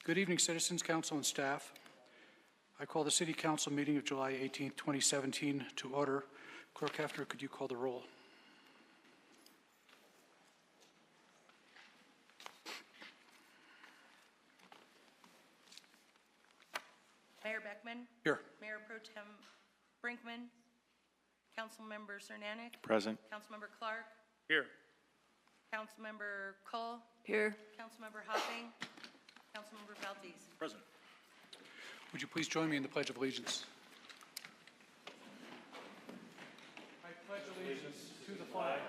Good evening, citizens, council, and staff. I call the City Council meeting of July 18, 2017 to order. Clerk Hefner, could you call the roll? Mayor Beckman? Here. Mayor Pro Tem Brinkman? Councilmember Cernanek? Present. Councilmember Clark? Here. Councilmember Cull? Here. Councilmember Hopping? Councilmember Valdez? Present. Would you please join me in the Pledge of Allegiance? I pledge allegiance to the flag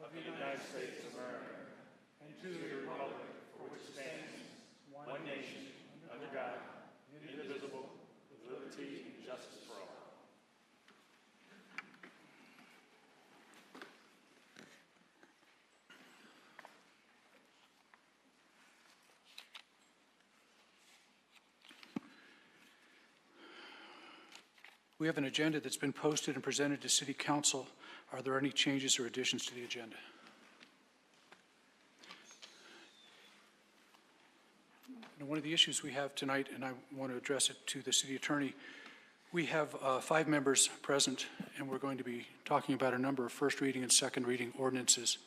of the United States of America and to the republic for which stands one nation, under God, indivisible, with liberty and justice for all. We have an agenda that's been posted and presented to City Council. Are there any changes or additions to the agenda? And one of the issues we have tonight, and I want to address it to the City Attorney, we have 5 members present, and we're going to be talking about a number of first reading and second reading ordinances.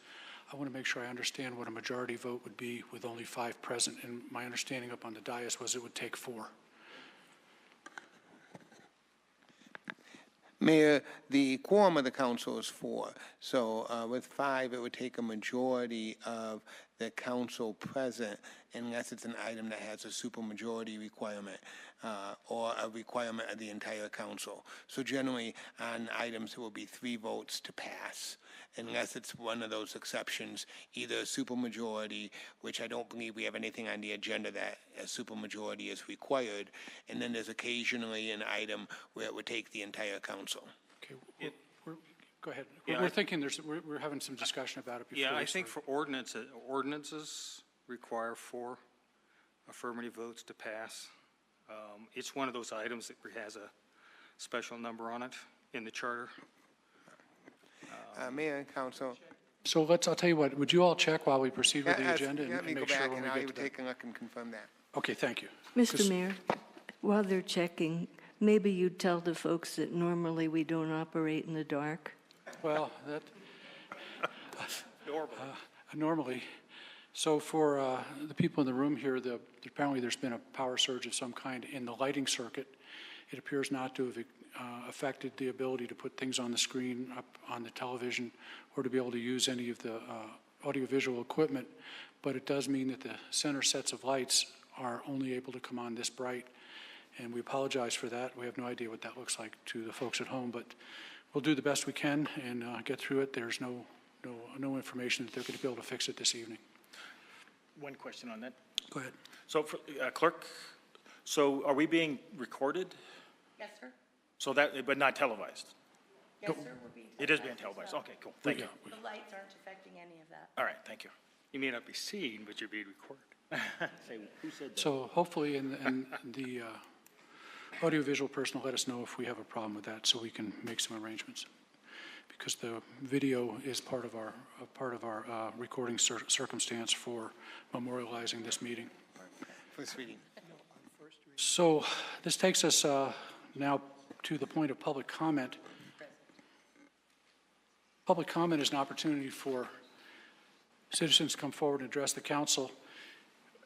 I want to make sure I understand what a majority vote would be with only 5 present, and my understanding up on the dais was it would take 4. Mayor, the quorum of the council is 4. So with 5, it would take a majority of the council present unless it's an item that has a supermajority requirement or a requirement of the entire council. So generally, on items, it will be 3 votes to pass, unless it's one of those exceptions, either a supermajority, which I don't believe we have anything on the agenda that a supermajority is required, and then there's occasionally an item where it would take the entire council. Okay, go ahead. We're thinking we're having some discussion about it before. Yeah, I think for ordinances require 4 affirmative votes to pass. It's one of those items that has a special number on it in the charter. Mayor and council. So I'll tell you what, would you all check while we proceed with the agenda Let me and go make sure back when and we I'll get even to take that? a look and confirm that. Okay, thank you. Mr. Mayor, while they're checking, maybe you'd tell the folks that normally we don't operate in the dark. Well, that normally. So for the people in the room here, apparently there's been a power surge of some kind in the lighting circuit. It appears not to have affected the ability to put things on the screen, up on the television, or to be able to use any of the audiovisual equipment. But it does mean that the center sets of lights are only able to come on this bright. And we apologize for that. We have no idea what that looks like to the folks at home, but we'll do the best we can and get through it. There's no information that they're going to be able to fix it this evening. One question on that. Go ahead. So, for, clerk, so are we being recorded? Yes, sir? So that, but not televised? Yes, sir, we're being It is being televised as televised. well. Okay, cool. Thank you. The lights aren't affecting any of that. All right, thank you. You may not be seen, but you're being recorded. Say, who said that? So hopefully in the audiovisual person will let us know if we have a problem with that so we can make some arrangements. Because the video is part of our recording circumstance for memorializing this meeting. First reading. So this takes us now to the point of public comment. Public comment is an opportunity for citizens to come forward and address the council.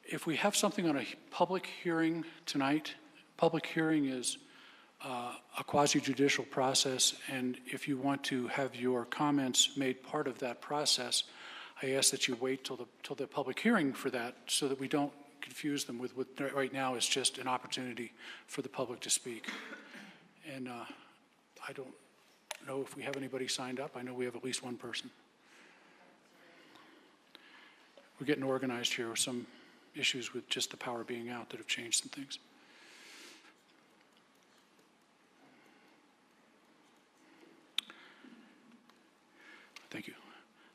If we have something on a public hearing tonight, public hearing is a quasi-judicial process, and if you want to have your comments made part of that process, I ask that you wait till the public hearing for that so that we don't confuse them with what right now is just an opportunity for the public to speak. And I don't know if we have anybody signed up. I know we have at least one person. We're getting organized here with some issues with just the power being out that have changed some things. Thank you.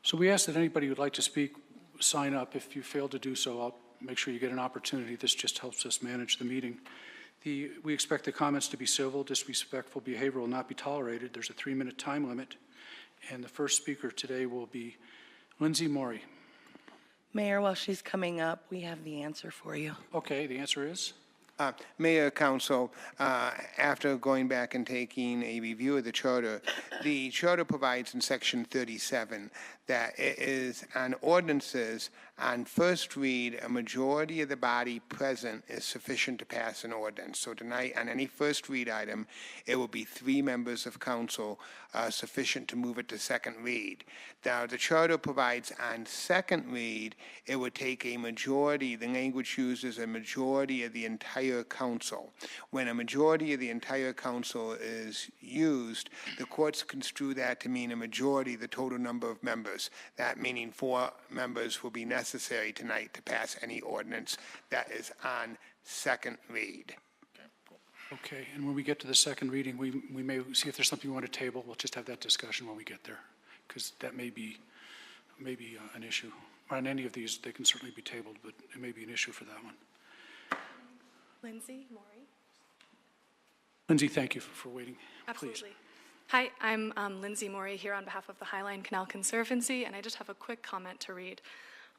So we ask that anybody who would like to speak sign up. If you fail to do so, I'll make sure you get an opportunity. This just helps us manage the meeting. We expect the comments to be civil. Disrespectful behavior will not be tolerated. There's a 3-minute time limit. And the first speaker today will be Lindsay Morey. Mayor, while she's coming up, we have the answer for you. Okay, the answer is? Mayor, Council, after going back and taking a review of the charter provides in Section 37 that it is on ordinances on first read, a majority of the body present is sufficient to pass an ordinance. So tonight, on any first read item, it will be 3 members of council sufficient to move it to second read. Now, the charter provides on second read, it would take a majority, the language uses a majority of the entire council. When a majority of the entire council is used, the courts construe that to mean a majority of the total number of members. That meaning 4 members will be necessary tonight to pass any ordinance that is on second read. Okay, and when we get to the second reading, we may see if there's something we want to table. We'll just have that discussion when we get there, because that may be an issue. On any of these, they can certainly be tabled, but it may be an issue for that one. Lindsay Maury. Lindsay, thank you for waiting. Absolutely. Hi, I'm Lindsay Maury here on behalf of the Highline Canal Conservancy, and I just have a quick comment to read.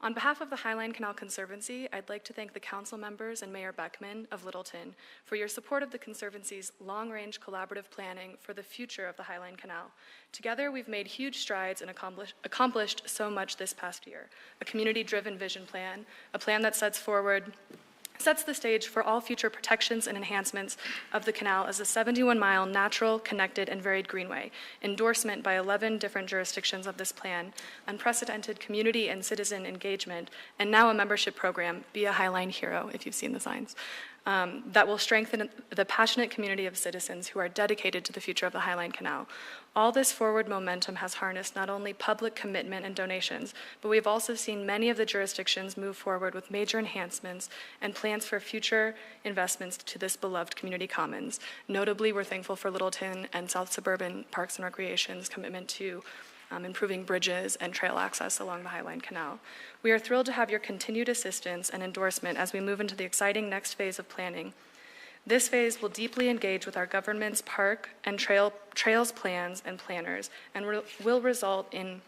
On behalf of the Highline Canal Conservancy, I'd like to thank the council members and Mayor Beckman of Littleton for your support of the Conservancy's long-range collaborative planning for the future of the Highline Canal. Together, we've made huge strides and accomplished so much this past year. A community-driven vision plan, a plan that sets the stage for all future protections and enhancements of the canal as a 71-mile natural, connected, and varied greenway, endorsement by 11 different jurisdictions of this plan, unprecedented community and citizen engagement, and now a membership program, Be a Highline Hero, if you've seen the signs, that will strengthen the passionate community of citizens who are dedicated to the future of the Highline Canal. All this forward momentum has harnessed not only public commitment and donations, but we've also seen many of the jurisdictions move forward with major enhancements and plans for future investments to this beloved community commons. Notably, we're thankful for Littleton and South Suburban Parks and Recreation's commitment to improving bridges and trail access along the Highline Canal. We are thrilled to have your continued assistance and endorsement as we move into the exciting next phase of planning. This phase will deeply engage with our government's park and trails plans and planners, and will result in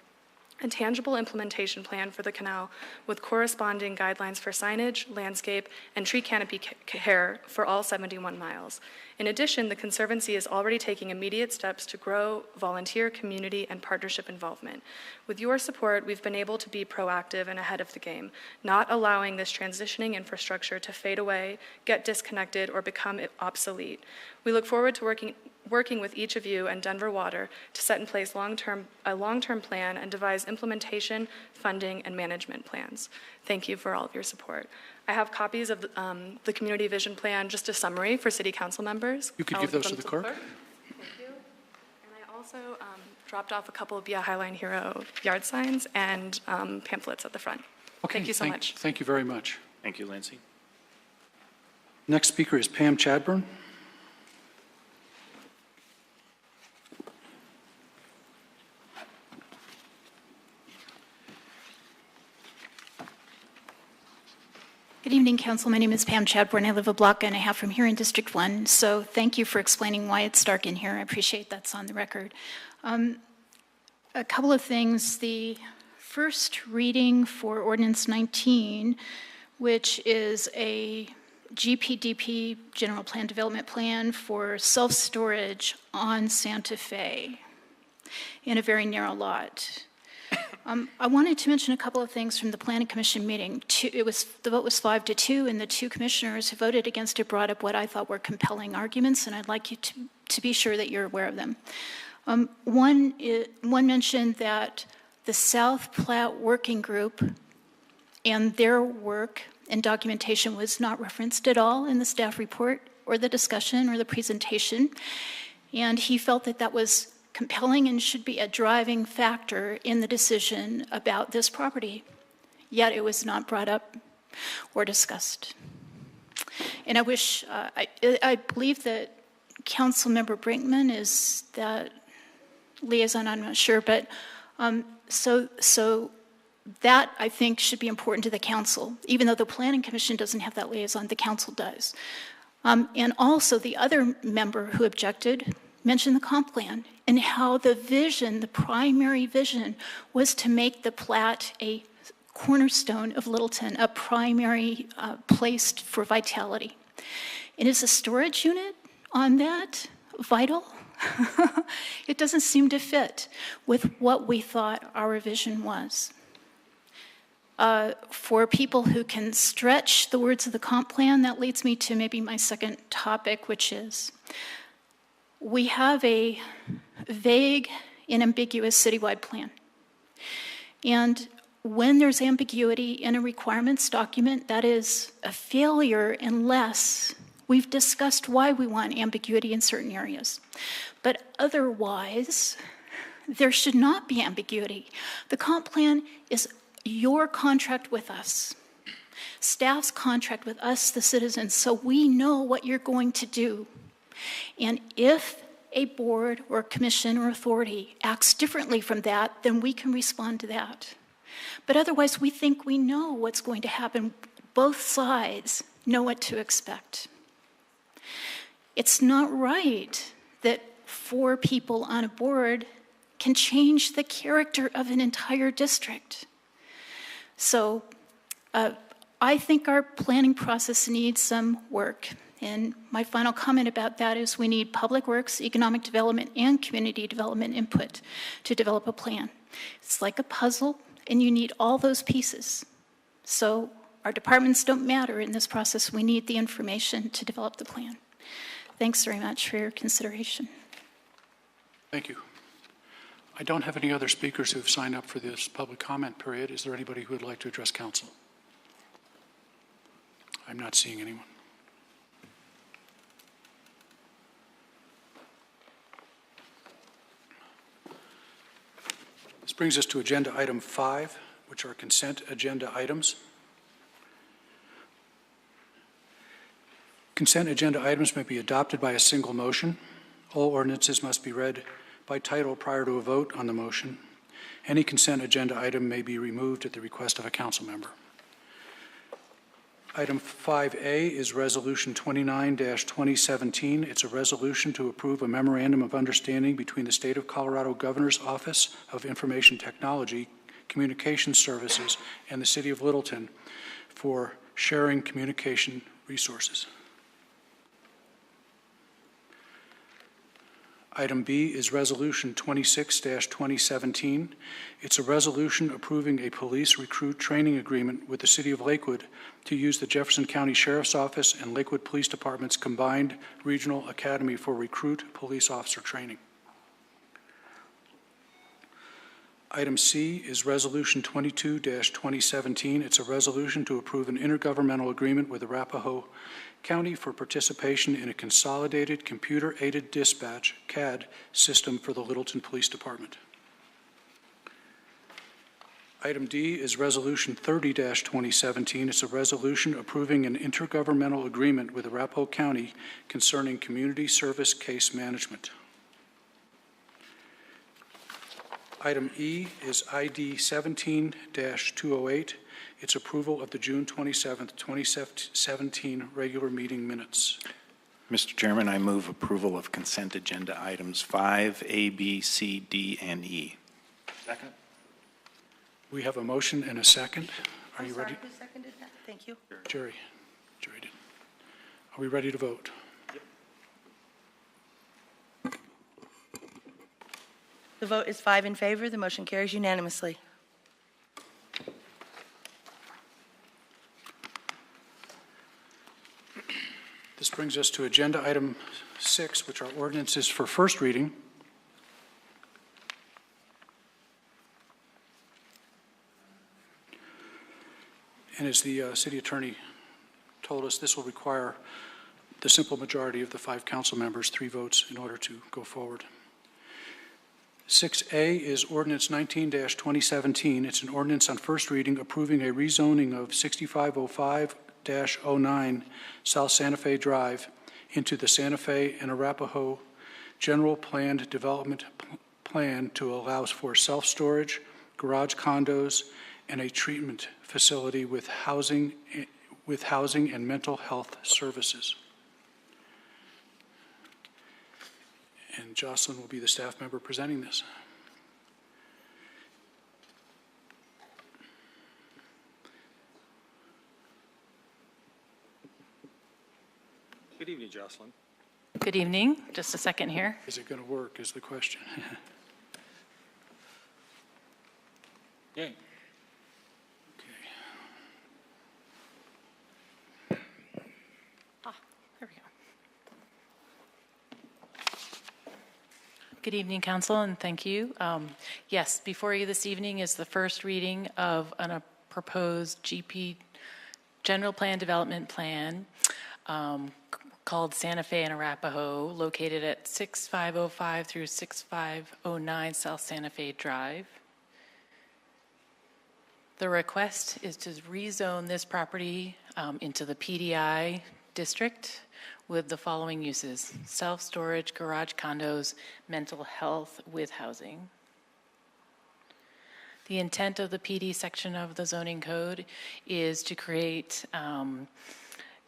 a tangible implementation plan for the canal with corresponding guidelines for signage, landscape, and tree canopy care for all 71 miles. In addition, the Conservancy is already taking immediate steps to grow volunteer, community, and partnership involvement. With your support, we've been able to be proactive and ahead of the game, not allowing this transitioning infrastructure to fade away, get disconnected, or become obsolete. We look forward to working with each of you and Denver Water to set in place a long-term plan and devise implementation, funding, and management plans. Thank you for all of your support. I have copies of the Community Vision Plan, just a summary for City Council members. You could give those to the clerk. Thank you. And I also dropped off a couple of Be a Highline Hero yard signs and pamphlets at the front. Okay, Thank you so much. Thank you very much. Thank you, Lindsay. Next speaker is Pam Chadburn. Good evening, Council. My name is Pam Chadbourne. I live a block and a half from here in District 1, so thank you for explaining why it's dark in here. I appreciate that's on the record. A couple of things. The first reading for Ordinance 19, which is a GPDP, General Plan Development Plan, for self-storage on Santa Fe in a very narrow lot. I wanted to mention a couple of things from the Planning Commission meeting. The vote was 5-2, and the 2 commissioners who voted against it brought up what I thought were compelling arguments, and I'd like you to be sure that you're aware of them. One mentioned that the South Platte Working Group and their work and documentation was not referenced at all in the staff report or the discussion or the presentation, and he felt that that was compelling and should be a driving factor in the decision about this property, yet it was not brought up or discussed. And I wish, I believe that Councilmember Brinkman is that liaison, I'm not sure, but so that I think should be important to the council. Even though the Planning Commission doesn't have that liaison, the council does. And also the other member who objected mentioned the comp plan and how the vision, the primary vision, was to make the plat a cornerstone of Littleton, a primary place for vitality. And is a storage unit on that vital? It doesn't seem to fit with what we thought our vision was. For people who can stretch the words of the comp plan, that leads me to maybe my second topic, which is we have a vague and ambiguous citywide plan. And when there's ambiguity in a requirements document, that is a failure unless we've discussed why we want ambiguity in certain areas. But otherwise, there should not be ambiguity. The comp plan is your contract with us, staff's contract with us, the citizens, so we know what you're going to do. And if a board or commission or authority acts differently from that, then we can respond to that. But otherwise, we think we know what's going to happen. Both sides know what to expect. It's not right that 4 people on a board can change the character of an entire district. So I think our planning process needs some work. And my final comment about that is we need public works, economic development, and community development input to develop a plan. It's like a puzzle, and you need all those pieces. So our departments don't matter in this process. We need the information to develop the plan. Thanks very much for your consideration. Thank you. I don't have any other speakers who have signed up for this public comment period. Is there anybody who would like to address council? I'm not seeing anyone. This brings us to agenda item 5, which are consent agenda items. Consent agenda items may be adopted by a single motion. All ordinances must be read by title prior to a vote on the motion. Any consent agenda item may be removed at the request of a council member. Item 5A is Resolution 29-2017. It's a resolution to approve a memorandum of understanding between the State of Colorado Governor's Office of Information Technology, Communication Services, and the City of Littleton for sharing communication resources. Item B is Resolution 26-2017. It's a resolution approving a police recruit training agreement with the City of Lakewood to use the Jefferson County Sheriff's Office and Lakewood Police Department's combined regional academy for recruit police officer training. Item C is Resolution 22-2017. It's a resolution to approve an intergovernmental agreement with Arapahoe County for participation in a consolidated computer-aided dispatch, CAD, system for the Littleton Police Department. Item D is Resolution 30-2017. It's a resolution approving an intergovernmental agreement with Arapahoe County concerning community service case management. Item E is ID 17-208. It's approval of the June 27th, 2017 regular meeting minutes. Mr. Chairman, I move approval of consent agenda items 5, A, B, C, D, and E. Second. We have a motion and a second. Are you ready? Who seconded that? Thank you. Jerry. Jerry did. Are we ready to vote? The vote is 5 in favor. The motion carries unanimously. This brings us to agenda item 6, which are ordinances for first reading. And as the city attorney told us, this will require the simple majority of the 5 council members, 3 votes, in order to go forward. 6A is Ordinance 19-2017. It's an ordinance on first reading approving a rezoning of 6505-09 South Santa Fe Drive into the Santa Fe and Arapahoe General Planned Development Plan to allow for self-storage, garage condos, and a treatment facility with housing and mental health services. And Jocelyn will be the staff member presenting this. Good evening, Jocelyn. Good evening. Just a second here. Is it going to work is the question. Yay. There we go. Good evening, Council, and thank you. Yes, before you this evening is the first reading of a proposed GP, General Plan Development Plan, called Santa Fe and Arapahoe, located at 6505 through 6509 South Santa Fe Drive. The request is to rezone this property into the PDI district with the following uses: self-storage, garage condos, mental health with housing. The intent of the PD section of the zoning code is to create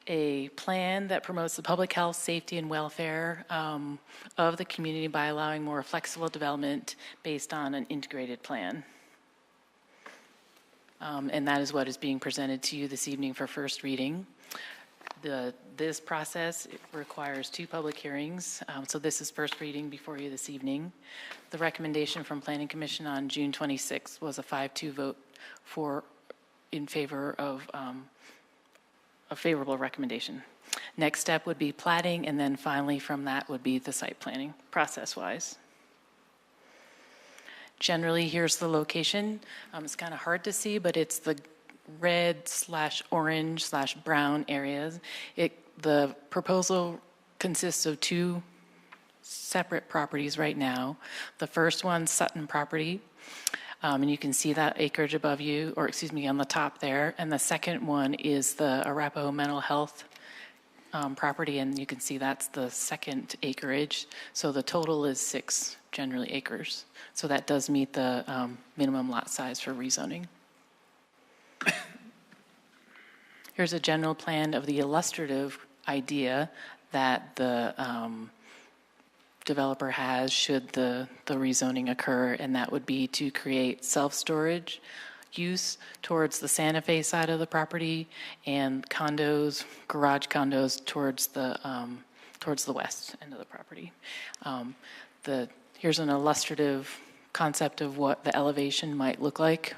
a plan that promotes the public health, safety, and welfare of the community by allowing more flexible development based on an integrated plan. And that is what is being presented to you this evening for first reading. This process requires 2 public hearings, so this is first reading before you this evening. The recommendation from Planning Commission on June 26th was a 5-2 vote in favor of a favorable recommendation. Next step would be plating, and then finally from that would be the site planning, process-wise. Generally, here's the location. It's kind of hard to see, but it's the red/orange/brown areas. The proposal consists of 2 separate properties right now. The first one, Sutton property, and you can see that acreage above you, or excuse me, on the top there. And the second one is the Arapahoe Mental Health property, and you can see that's the second acreage. So the total is 6 generally acres. So that does meet the minimum lot size for rezoning. Here's a general plan of the illustrative idea that the developer has should the rezoning occur, and that would be to create self-storage use towards the Santa Fe side of the property and condos, garage condos towards the west end of the property. Here's an illustrative concept of what the elevation might look like.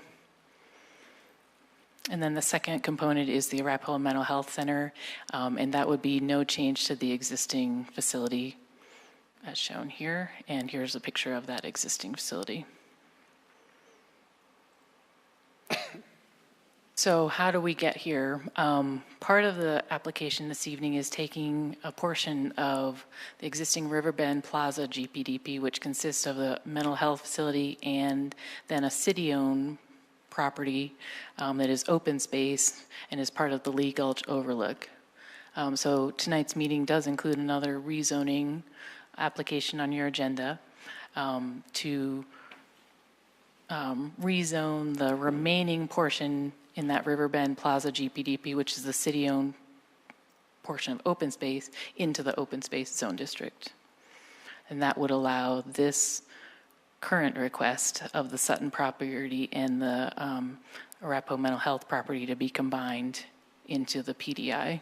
And then the second component is the Arapahoe Mental Health Center, and that would be no change to the existing facility as shown here. And here's a picture of that existing facility. So how do we get here? Part of the application this evening is taking a portion of the existing Riverbend Plaza GPDP, which consists of the mental health facility and then a city-owned property that is open space and is part of the Lee Gulch Overlook. So tonight's meeting does include another rezoning application on your agenda to rezone the remaining portion in that Riverbend Plaza GPDP, which is the city-owned portion of open space, into the open space zone district. And that would allow this current request of the Sutton property and the Arapahoe Mental Health property to be combined into the PDI.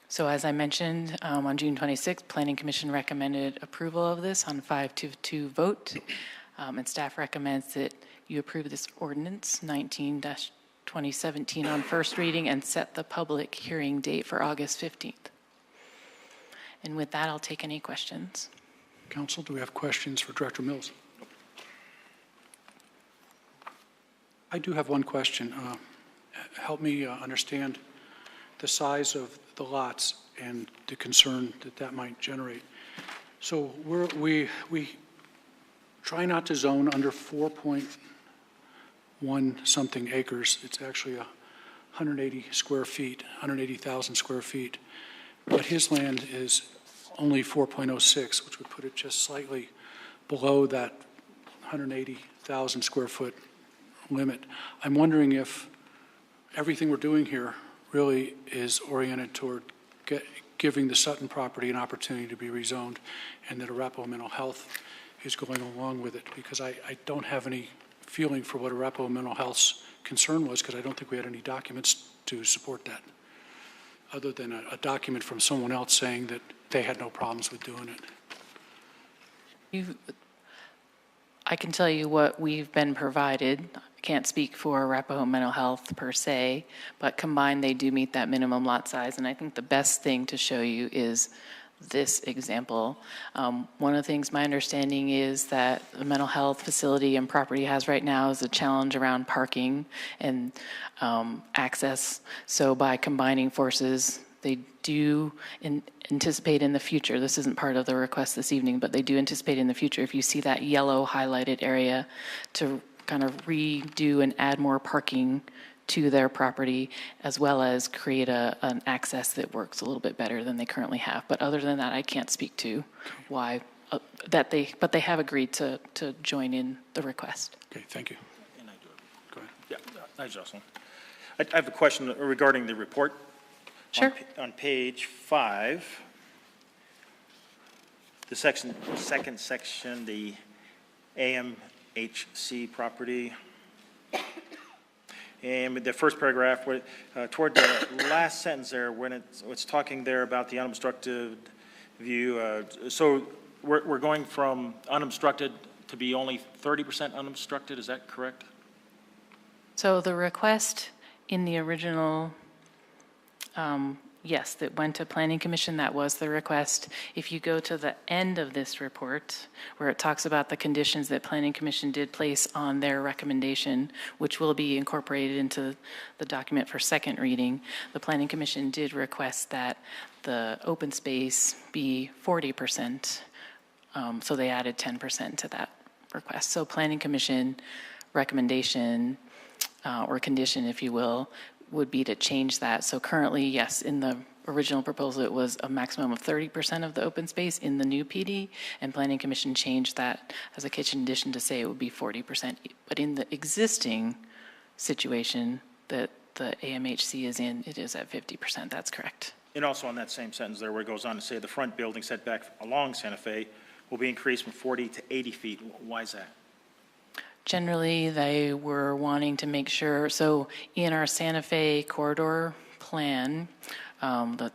So as I mentioned, on June 26th, Planning Commission recommended approval of this on 5-2 vote, and staff recommends that you approve this ordinance 19-2017 on first reading and set the public hearing date for August 15th. And with that, I'll take any questions. Council, do we have questions for Director Mills? I do have one question. Help me understand the size of the lots and the concern that might generate. So we try not to zone under 4.1 something acres. It's actually 180 square feet, 180,000 square feet. But his land is only 4.06, which would put it just slightly below that 180,000 square foot limit. I'm wondering if everything we're doing here really is oriented toward giving the Sutton property an opportunity to be rezoned, and that Arapahoe Mental Health is going along with it, because I don't have any feeling for what Arapahoe Mental Health's concern was, because I don't think we had any documents to support that. other than a document from someone else saying that they had no problems with doing it. I can tell you what we've been provided. I can't speak for Arapahoe Mental Health per se, but combined, they do meet that minimum lot size. And I think the best thing to show you is this example. One of the things my understanding is that the mental health facility and property has right now is a challenge around parking and access. So by combining forces, they do anticipate in the future, this isn't part of the request this evening, but they do anticipate in the future, if you see that yellow highlighted area, to kind of redo and add more parking to their property, as well as create an access that works a little bit better than they currently have. But other than that, I can't speak to why, but they have agreed to join in the request. Okay, thank you. And I do have, Go ahead. yeah, hi, Jocelyn. I have a question regarding the report. Sure. On page 5, the second section, the AMHC property, and the first paragraph, toward the last sentence there, when it's talking there about the unobstructed view, so we're going from unobstructed to be only 30% unobstructed, is that correct? So the request in the original, yes, that went to Planning Commission, that was the request. If you go to the end of this report, where it talks about the conditions that Planning Commission did place on their recommendation, which will be incorporated into the document for second reading, the Planning Commission did request that the open space be 40%. So they added 10% to that request. So Planning Commission recommendation, or condition, if you will, would be to change that. So currently, yes, in the original proposal, it was a maximum of 30% of the open space in the new PD, and Planning Commission changed that as a condition to say it would be 40%. But in the existing situation that the AMHC is in, it is at 50%. That's correct. And also on that same sentence there, where it goes on to say the front building setback along Santa Fe will be increased from 40 to 80 feet. Why is that? Generally, they were wanting to make sure, so in our Santa Fe corridor plan, I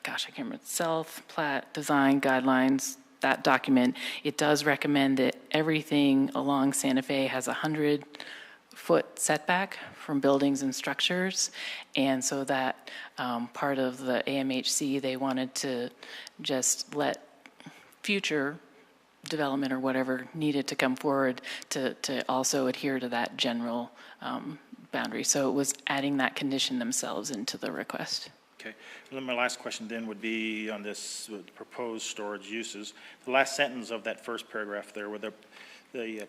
can't remember, self-plat design guidelines, that document, it does recommend that everything along Santa Fe has a 100-foot setback from buildings and structures. And so that part of the AMHC, they wanted to just let future development or whatever needed to come forward to also adhere to that general boundary. So it was adding that condition themselves into the request. Okay. And then my last question then would be on this proposed storage uses. The last sentence of that first paragraph there, where the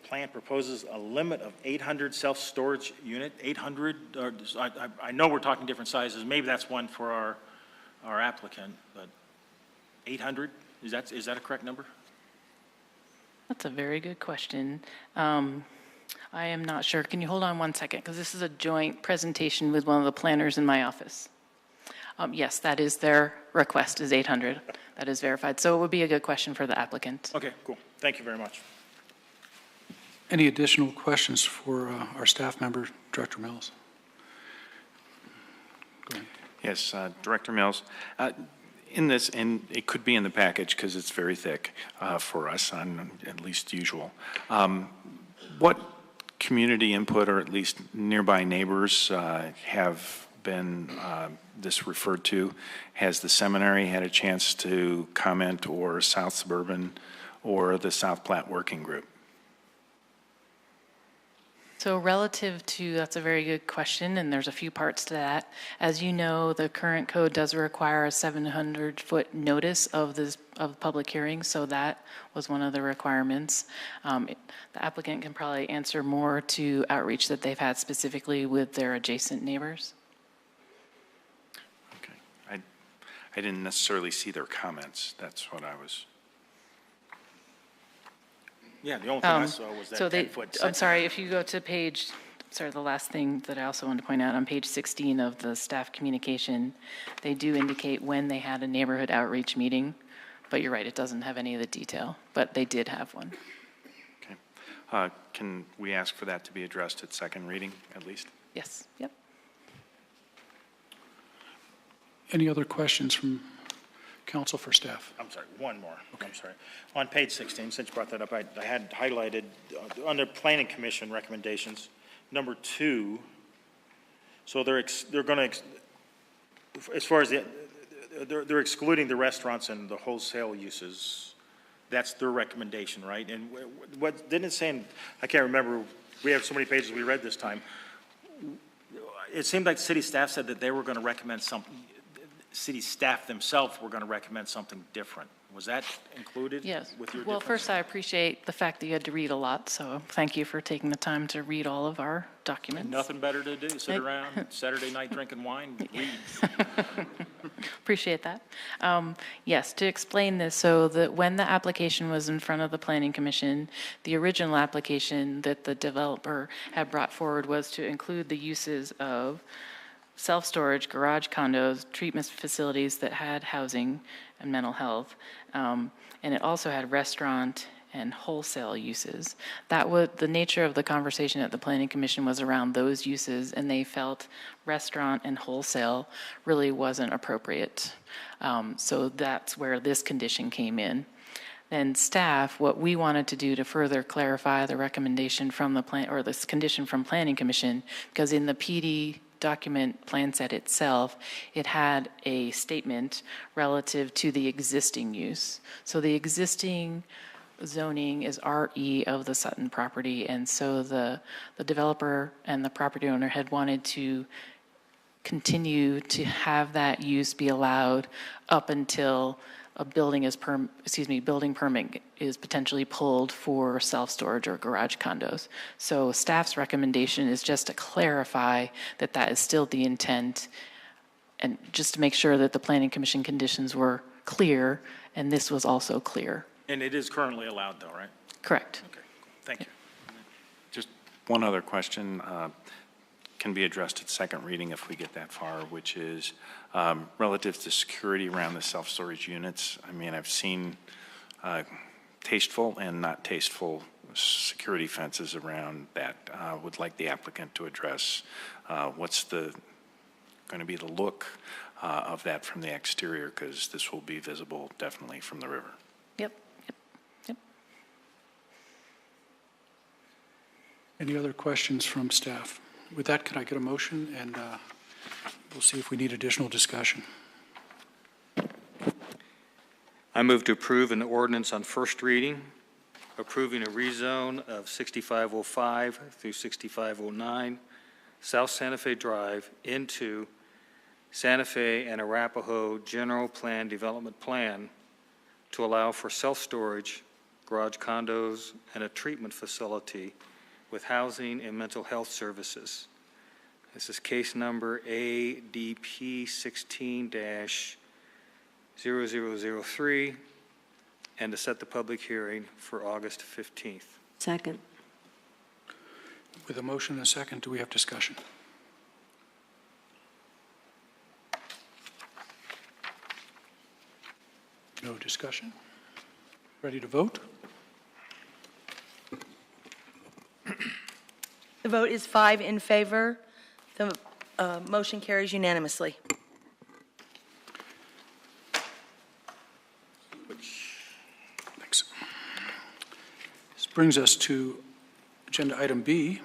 plan proposes a limit of 800 self-storage unit, 800, or I know we're talking different sizes. Maybe that's one for our applicant, but 800, is that a correct number? That's a very good question. I am not sure. Can you hold on one second? Because this is a joint presentation with one of the planners in my office. Yes, that is their request, is 800. That is verified. So it would be a good question for the applicant. Okay, cool. Thank you very much. Any additional questions for our staff member, Director Mills? Go ahead. Yes, Director Mills. In this, and it could be in the package because it's very thick for us, on at least usual. What community input, or at least nearby neighbors, have been this referred to? Has the seminary had a chance to comment, or South Suburban, or the South Platte Working Group? So relative to, that's a very good question, and there's a few parts to that. As you know, the current code does require a 700-foot notice of the public hearing, so that was one of the requirements. The applicant can probably answer more to outreach that they've had specifically with their adjacent neighbors. Okay. I didn't necessarily see their comments. That's what I was... Yeah, the only thing I saw was that 10-foot setback. I'm sorry, if you go to page, the last thing that I also wanted to point out, on page 16 of the staff communication, they do indicate when they had a neighborhood outreach meeting, but you're right, it doesn't have any of the detail, but they did have one. Okay. Can we ask for that to be addressed at second reading, at least? Yes, yep. Any other questions from council for staff? I'm sorry, one more. I'm sorry. On page 16, since you brought that up, I had highlighted under Planning Commission recommendations, number 2. So they're going to, as far as they're excluding the restaurants and the wholesale uses. That's their recommendation, right? And what didn't it say? I can't remember. We have so many pages we read this time. It seemed like city staff said that they were going to recommend something. City staff themselves were going to recommend something different. Was that included? Yes. With your Well, difference? first, I appreciate the fact that you had to read a lot, so thank you for taking the time to read all of our documents. Nothing better to do, sit around Saturday night drinking wine, read. Appreciate that. Yes, to explain this, so that when the application was in front of the Planning Commission, the original application that the developer had brought forward was to include the uses of self-storage, garage condos, treatment facilities that had housing and mental health, and it also had restaurant and wholesale uses. That was the nature of the conversation at the Planning Commission, was around those uses, and they felt restaurant and wholesale really wasn't appropriate. So that's where this condition came in. Then staff, what we wanted to do to further clarify the recommendation from the plan, or this condition from Planning Commission, because in the PD document plan set itself, it had a statement relative to the existing use. So the existing zoning is RE of the Sutton property, and so the developer and the property owner had wanted to continue to have that use be allowed up until a building building permit is potentially pulled for self-storage or garage condos. So staff's recommendation is just to clarify that that is still the intent, and just to make sure that the Planning Commission conditions were clear, and this was also clear. And it is currently allowed though, right? Correct. Okay, thank you. Just one other question can be addressed at second reading if we get that far, which is relative to security around the self-storage units. I mean, I've seen tasteful and not tasteful security fences around that. Would like the applicant to address what's going to be the look of that from the exterior, because this will be visible definitely from the river. Yep. Any other questions from staff? With that, can I get a motion? And we'll see if we need additional discussion. I move to approve an ordinance on first reading, approving a rezone of 6505 through 6509 South Santa Fe Drive into Santa Fe and Arapahoe General Plan Development Plan to allow for self-storage, garage condos, and a treatment facility with housing and mental health services. This is case number ADP 16-0003, and to set the public hearing for August 15th. Second. With a motion and a second, do we have discussion? No discussion? Ready to vote? The vote is 5 in favor. The motion carries unanimously. Thanks. This brings us to agenda item B,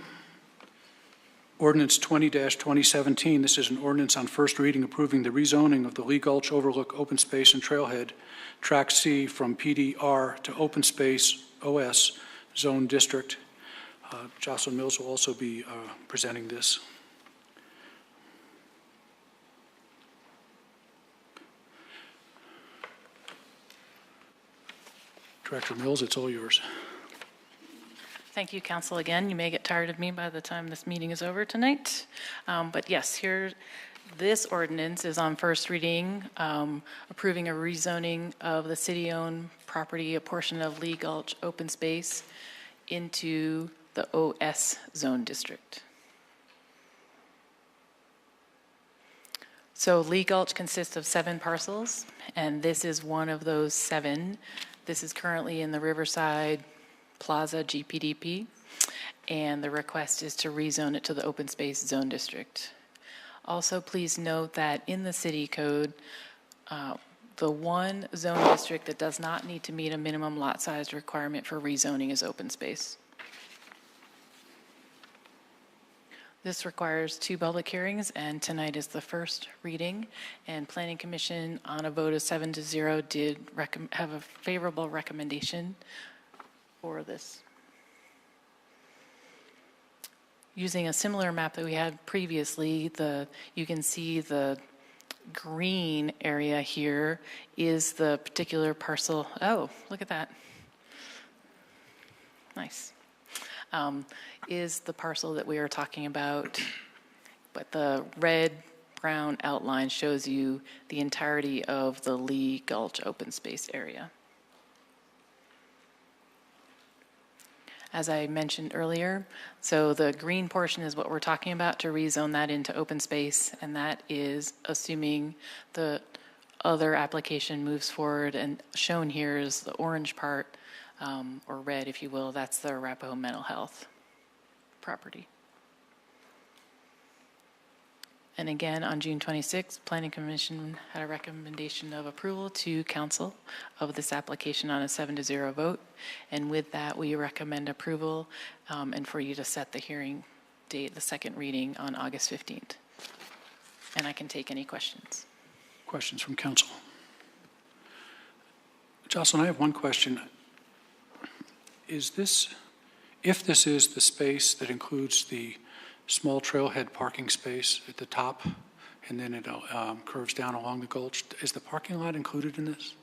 ordinance 20-2017. This is an ordinance on first reading approving the rezoning of the Lee Gulch Overlook Open Space and Trailhead Track C from PDR to Open Space OS Zone District. Jocelyn Mills will also be presenting this. Director Mills, it's all yours. Thank you, Council, again. You may get tired of me by the time this meeting is over tonight. But yes, this ordinance is on first reading, approving a rezoning of the city-owned property, a portion of Lee Gulch open space, into the OS zone district. So Lee Gulch consists of 7 parcels, and this is one of those 7. This is currently in the Riverside Plaza GPDP, and the request is to rezone it to the open space zone district. Also, please note that in the city code, the one zone district that does not need to meet a minimum lot size requirement for rezoning is open space. This requires 2 public hearings, and tonight is the first reading. And Planning Commission, on a vote of 7-0, did have a favorable recommendation for this. Using a similar map that we had previously, you can see the green area here is the particular parcel. Oh, look at that. Nice. Is the parcel that we are talking about, but the red-brown outline shows you the entirety of the Lee Gulch open space area. As I mentioned earlier, so the green portion is what we're talking about to rezone that into open space, and that is assuming the other application moves forward, and shown here is the orange part, or red, if you will, that's the Arapahoe Mental Health property. And again, on June 26th, Planning Commission had a recommendation of approval to council of this application on a 7-0 vote. And with that, we recommend approval and for you to set the hearing date, the second reading, on August 15th. And I can take any questions. Questions from council? Jocelyn, I have one question. Is this, if this is the space that includes the small trailhead parking space at the top, and then it curves down along the gulch, is the parking lot included in this?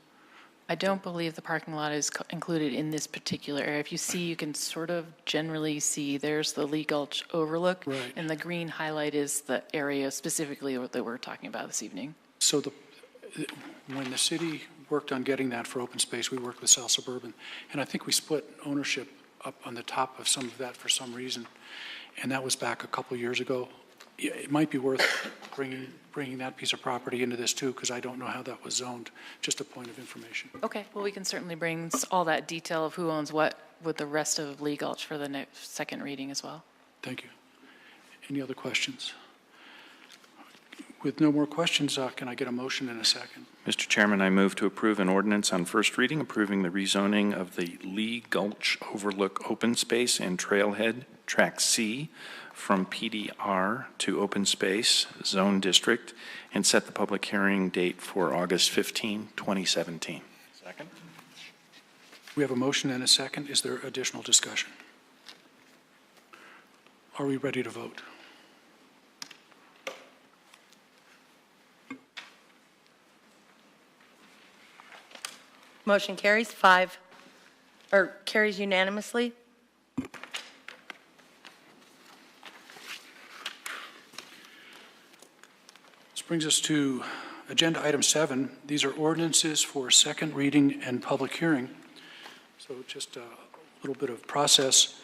I don't believe the parking lot is included in this particular area. If you see, you can sort of generally see there's the Lee Gulch overlook, right, and the green highlight is the area specifically that we're talking about this evening. So when the city worked on getting that for open space, we worked with South Suburban, and I think we split ownership up on the top of some of that for some reason, and that was back a couple of years ago. It might be worth bringing that piece of property into this too, because I don't know how that was zoned. Just a point of information. Okay, well, we can certainly bring all that detail of who owns what with the rest of Lee Gulch for the next second reading as well. Thank you. Any other questions? With no more questions, can I get a motion in a second? Mr. Chairman, I move to approve an ordinance on first reading approving the rezoning of the Lee Gulch Overlook Open Space and Trailhead Track C from PDR to Open Space Zone District and set the public hearing date for August 15, 2017. Second. We have a motion and a second. Is there additional discussion? Are we ready to vote? Motion carries carries unanimously. This brings us to agenda item 7. These are ordinances for second reading and public hearing. So just a little bit of process.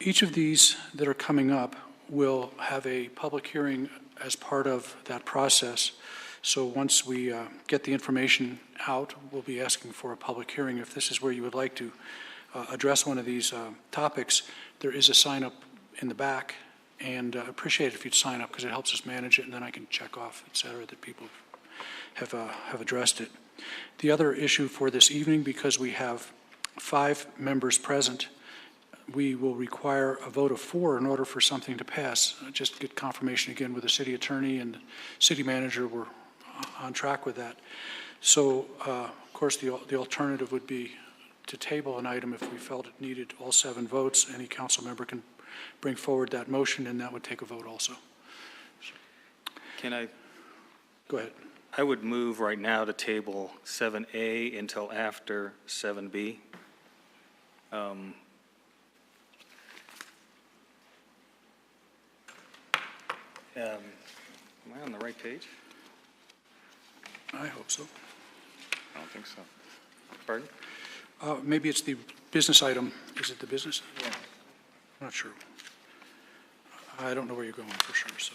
Each of these that are coming up will have a public hearing as part of that process. So once we get the information out, we'll be asking for a public hearing. If this is where you would like to address one of these topics, there is a sign up in the back, and I appreciate it if you'd sign up because it helps us manage it, and then I can check off, et cetera, that people have addressed it. The other issue for this evening, because we have 5 members present, we will require a vote of 4 in order for something to pass. Just get confirmation again with the city attorney and the city manager. We're on track with that. So, of course, the alternative would be to table an item if we felt it needed all 7 votes. Any council member can bring forward that motion, and that would take a vote also. Can I? Go ahead. I would move right now to table 7A until after 7B. Am I on the right page? I hope so. I don't think so. Pardon? Maybe it's the business item. Is it the business? Yeah. I'm not sure. I don't know where you're going for sure, so.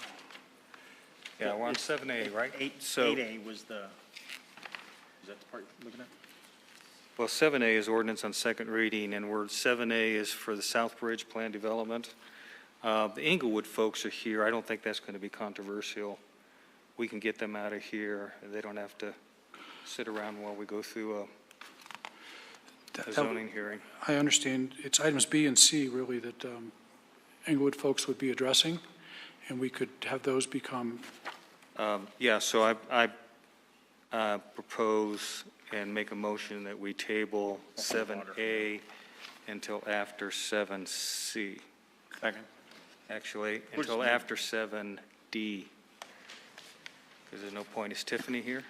Yeah, we're on 7A, right? 8A was the, is that the part you're looking at? Well, 7A is ordinance on second reading, and word 7A is for the Southbridge Plan Development. The Inglewood folks are here. I don't think that's going to be controversial. We can get them out of here. They don't have to sit around while we go through a zoning hearing. I understand. It's items B and C, really, that Englewood folks would be addressing, and we could have those become, Yeah, so I propose and make a motion that we table 7A until after 7C. Second. Actually, until after 7D. Because there's no point. Is Tiffany here?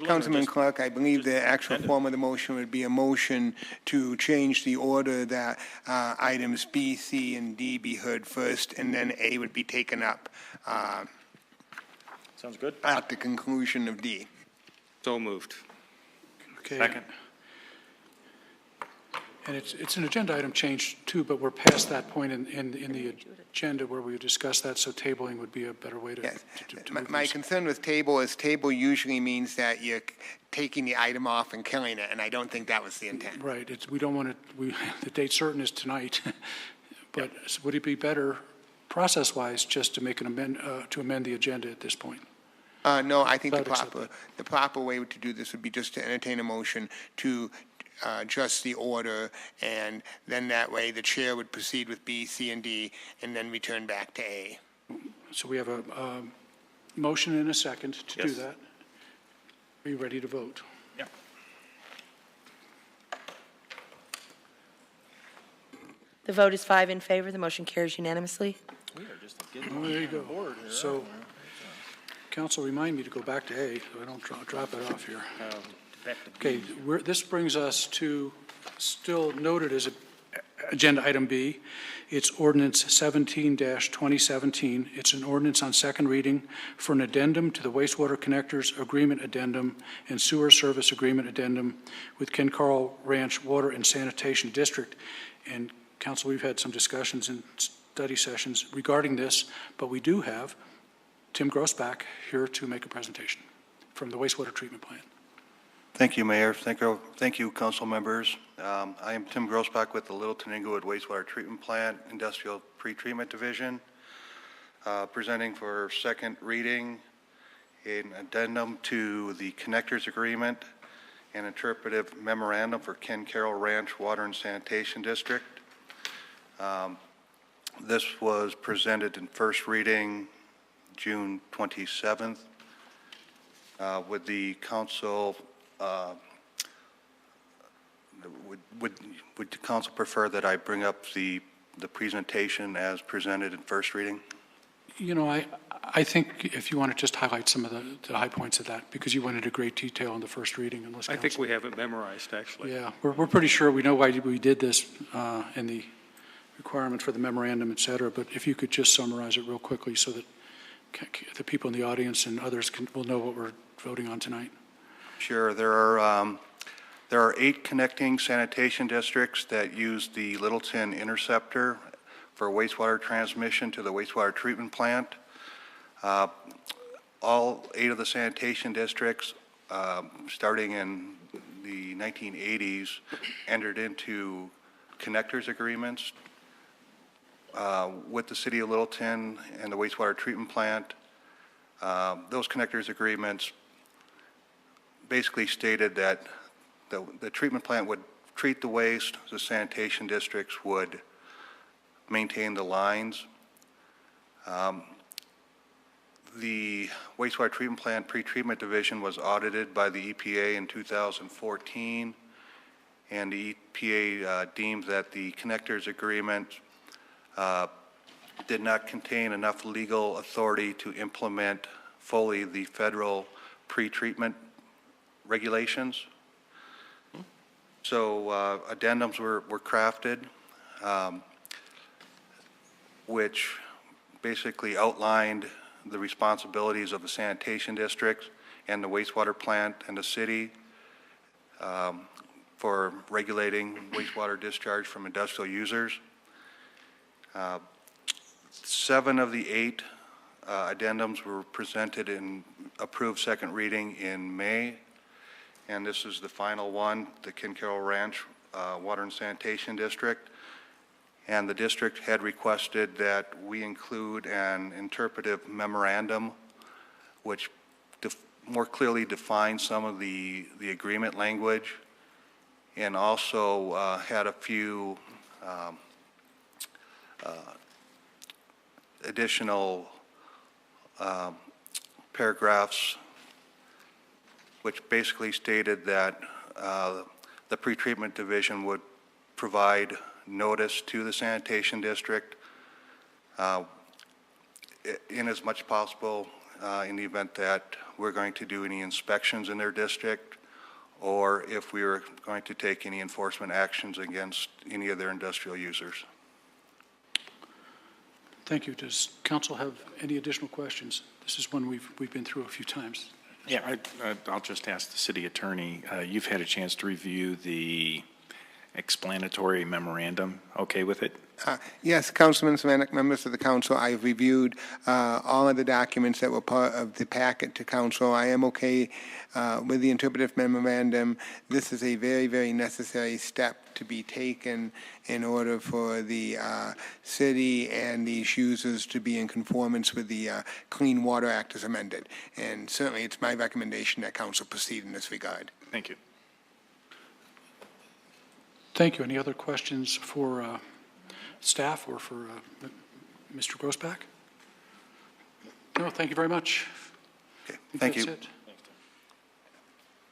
Councilman Clark, I believe the actual form of the motion would be a motion to change the order that items B, C, and D be heard first, and then A would be taken up Sounds good. at the conclusion of D. So moved. okay. Second. And it's an agenda item change too, but we're past that point in the agenda where we discuss that, so tabling would be a better way to. Yes. to My move my this. concern with table is table usually means that you're taking the item off and killing it, and I don't think that was the intent. Right, we don't want to, the date certain is tonight, but would it be better, process-wise, just to make an to amend the agenda at this point? No, I think I'd accept the proper way to do this would be just to entertain a motion to adjust the order, and then that way the chair would proceed with B, C, and D, and then return back to A. So we have a motion and a second to do Yes. that. Are you ready to vote? Yeah. The vote is 5 in favor. The motion carries unanimously. We are just Oh, there you go. So, council, remind me to go back to A, so I don't drop it off here. Okay, this brings us to, still noted as agenda item B. It's ordinance 17-2017. It's an ordinance on second reading for an addendum to the wastewater connectors agreement addendum and sewer service agreement addendum with Ken Carl Ranch Water and Sanitation District. And council, we've had some discussions and study sessions regarding this, but we do have Tim Grossback here to make a presentation from the wastewater treatment plant. Thank you, Mayor. Thank you, council members. I am Tim Grossbach with the Littleton Inglewood Wastewater Treatment Plant Industrial Pretreatment Division, presenting for second reading an addendum to the Connectors Agreement and interpretive memorandum for Ken Carroll Ranch Water and Sanitation District. This was presented in first reading June 27th. Would the council would the council prefer that I bring up the presentation as presented in first reading? You know, I think if you want to just highlight some of the high points of that, because you went into great detail in the first reading. Unless I think we have it memorized, actually. Yeah, we're pretty sure we know why we did this and the requirement for the memorandum, et cetera, but if you could just summarize it real quickly so that the people in the audience and others will know what we're voting on tonight. Sure. There are 8 connecting sanitation districts that use the Littleton Interceptor for wastewater transmission to the wastewater treatment plant. All 8 of the sanitation districts, starting in the 1980s, entered into connectors agreements with the city of Littleton and the wastewater treatment plant. Those connectors agreements basically stated that the treatment plant would treat the waste, the sanitation districts would maintain the lines. The wastewater treatment plant pretreatment division was audited by the EPA in 2014, and the EPA deemed that the connectors agreement did not contain enough legal authority to implement fully the federal pretreatment regulations. So addendums were crafted, which basically outlined the responsibilities of the sanitation districts and the wastewater plant and the city for regulating wastewater discharge from industrial users. 7 of the 8 addendums were presented and approved second reading in May, and this is the final one, the Ken Carroll Ranch Water and Sanitation District. and the district had requested that we include an interpretive memorandum which more clearly defines some of the agreement language, and also had a few additional paragraphs which basically stated that the pretreatment division would provide notice to the sanitation district in as much possible in the event that we're going to do any inspections in their district, or if we were going to take any enforcement actions against any of their industrial users. Thank you. Does council have any additional questions? This is one we've been through a few times. Yeah, I'll just ask the city attorney, you've had a chance to review the explanatory memorandum. Okay with it? Yes, Councilman Semanek, members of the council, I've reviewed all of the documents that were part of the packet to council. I am okay with the interpretive memorandum. This is a very, very necessary step to be taken in order for the city and these users to be in conformance with the Clean Water Act as amended. And certainly it's my recommendation that council proceed in this regard. Thank you. Thank you. Any other questions for staff or for Mr. Grossback? No, thank you very much. Okay, thank you. That's it.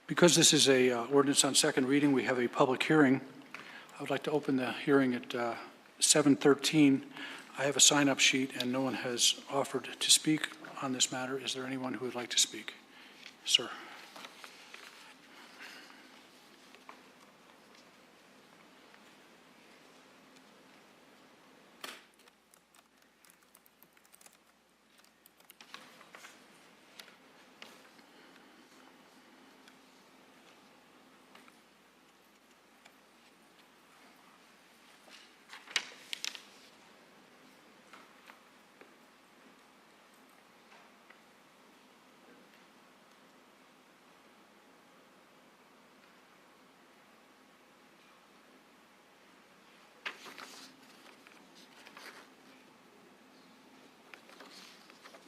Because this is a ordinance on second reading, we have a public hearing. I would like to open the hearing at 7:13. I have a sign-up sheet, and no one has offered to speak on this matter. Is there anyone who would like to speak? Sir.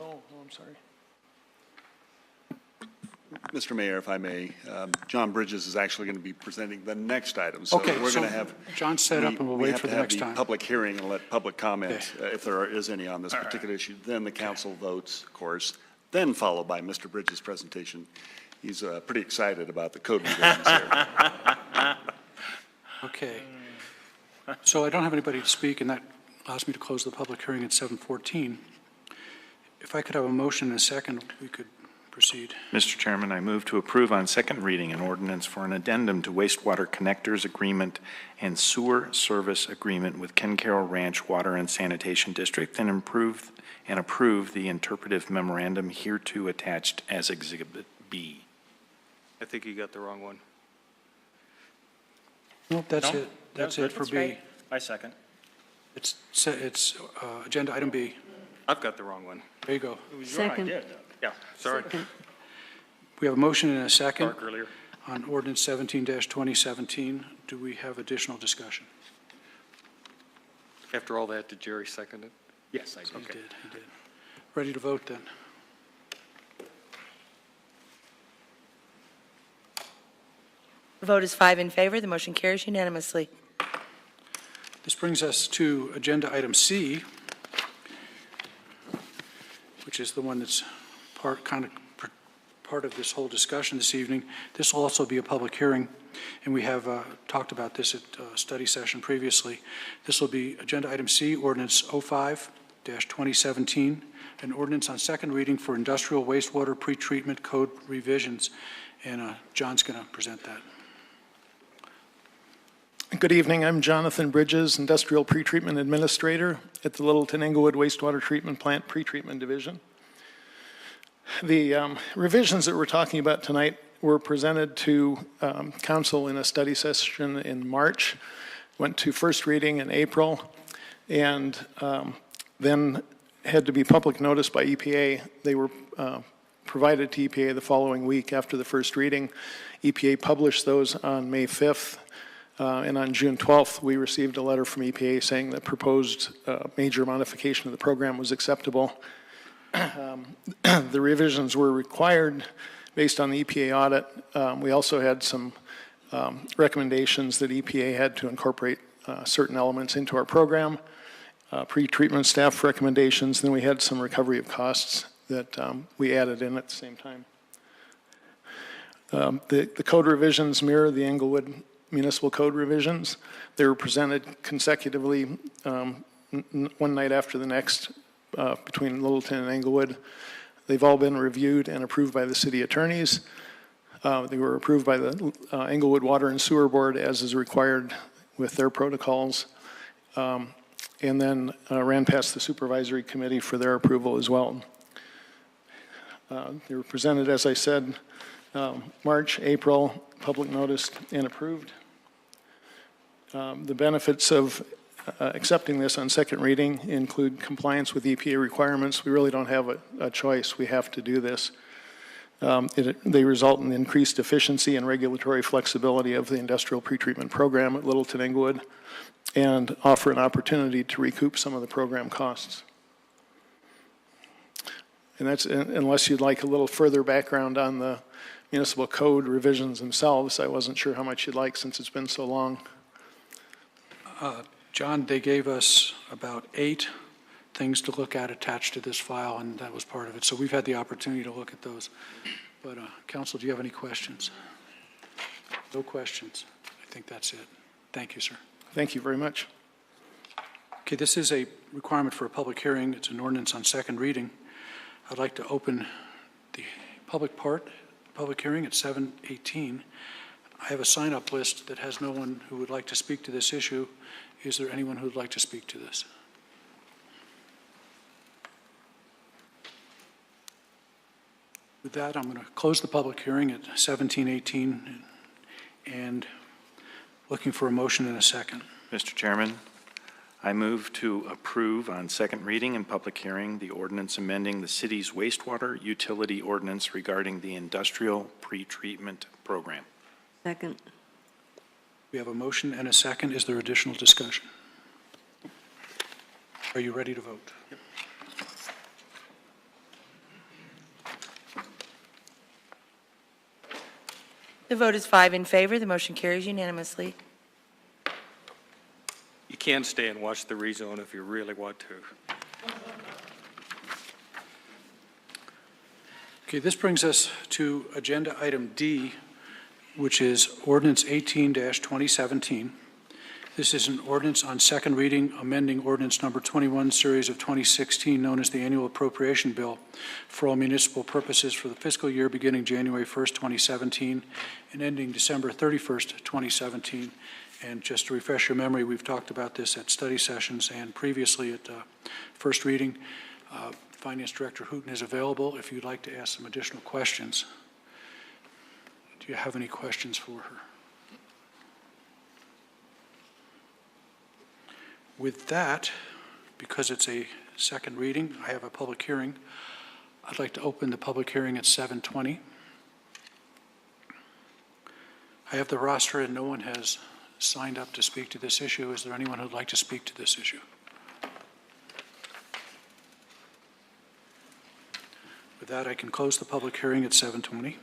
Oh, I'm sorry. Mr. Mayor, if I may, John Bridges is actually going to be presenting the next item. So Okay, we're so going to have John's set up and we'll wait for the next time. We have to have the public hearing and let public comment, Okay. if there is any on this particular issue. Then the council votes, of course, then followed by Mr. Bridges' presentation. He's pretty excited about the code revisions here. Okay. So I don't have anybody to speak, and that allows me to close the public hearing at 7:14. If I could have a motion and a second, we could proceed. Mr. Chairman, I move to approve on second reading an ordinance for an addendum to wastewater connectors agreement and sewer service agreement with Ken Carroll Ranch Water and Sanitation District and approve the interpretive memorandum hereto attached as Exhibit B. I think you got the wrong one. Nope, that's No? it. That's That's it for good. B. right. I second. It's agenda item B. I've got the wrong one. There you go. It was Second. your idea. Yeah, sorry. Second. We have a motion and a second Dark earlier. on ordinance 17-2017. Do we have additional discussion? After all that, did Jerry second it? Yes, I He did. did, he did. Ready to vote then? The vote is 5 in favor. The motion carries unanimously. This brings us to agenda item C, which is the one that's part of this whole discussion this evening. This will also be a public hearing, and we have talked about this at study session previously. This will be agenda item C, ordinance 05-2017, an ordinance on second reading for industrial wastewater pretreatment code revisions. And John's going to present that. Good evening. I'm Jonathan Bridges, Industrial Pretreatment Administrator at the Littleton Englewood Wastewater Treatment Plant Pretreatment Division. The revisions that we're talking about tonight were presented to Council in a study session in March, went to first reading in April, and then had to be public noticed by EPA. They were provided to EPA the following week after the first reading. EPA published those on May 5th. And on June 12th, we received a letter from EPA saying that proposed major modification of the program was acceptable. The revisions were required based on the EPA audit. We also had some recommendations that EPA had to incorporate certain elements into our program, pre-treatment staff recommendations, then we had some recovery of costs that we added in at the same time. The code revisions mirror the Englewood Municipal Code revisions. They were presented consecutively one night after the next between Littleton and Englewood. They've all been reviewed and approved by the city attorneys. They were approved by the Englewood Water and Sewer Board as is required with their protocols, and then ran past the supervisory committee for their approval as well. They were presented, as I said, March, April, public noticed and approved. The benefits of accepting this on second reading include compliance with EPA requirements. We really don't have a choice. We have to do this. They result in increased efficiency and regulatory flexibility of the industrial pretreatment program at Littleton Englewood and offer an opportunity to recoup some of the program costs. And that's, unless you'd like a little further background on the municipal code revisions themselves, I wasn't sure how much you'd like since it's been so long. John, they gave us about 8 things to look at attached to this file, and that was part of it. So we've had the opportunity to look at those. But Council, do you have any questions? No questions. I think that's it. Thank you, sir. Thank you very much. Okay, this is a requirement for a public hearing. It's an ordinance on second reading. I'd like to open the public hearing at 7:18. I have a sign-up list that has no one who would like to speak to this issue. Is there anyone who would like to speak to this? With that, I'm going to close the public hearing at 17:18 and looking for a motion in a second. Mr. Chairman, I move to approve on second reading and public hearing the ordinance amending the city's wastewater utility ordinance regarding the industrial pretreatment program. Second. We have a motion and a second. Is there additional discussion? Are you ready to vote? Yep. The vote is 5 in favor. The motion carries unanimously. You can stay and watch the rezone if you really want to. Okay, this brings us to agenda item D, which is ordinance 18-2017. This is an ordinance on second reading, amending ordinance number 21, series of 2016, known as the annual appropriation bill for all municipal purposes for the fiscal year beginning January 1st, 2017 and ending December 31st, 2017. And just to refresh your memory, we've talked about this at study sessions and previously at first reading. Finance Director Hooton is available if you'd like to ask some additional questions. Do you have any questions for her? With that, because it's a second reading, I have a public hearing. I'd like to open the public hearing at 7:20. I have the roster and no one has signed up to speak to this issue. Is there anyone who'd like to speak to this issue? With that, I can close the public hearing at 7:20.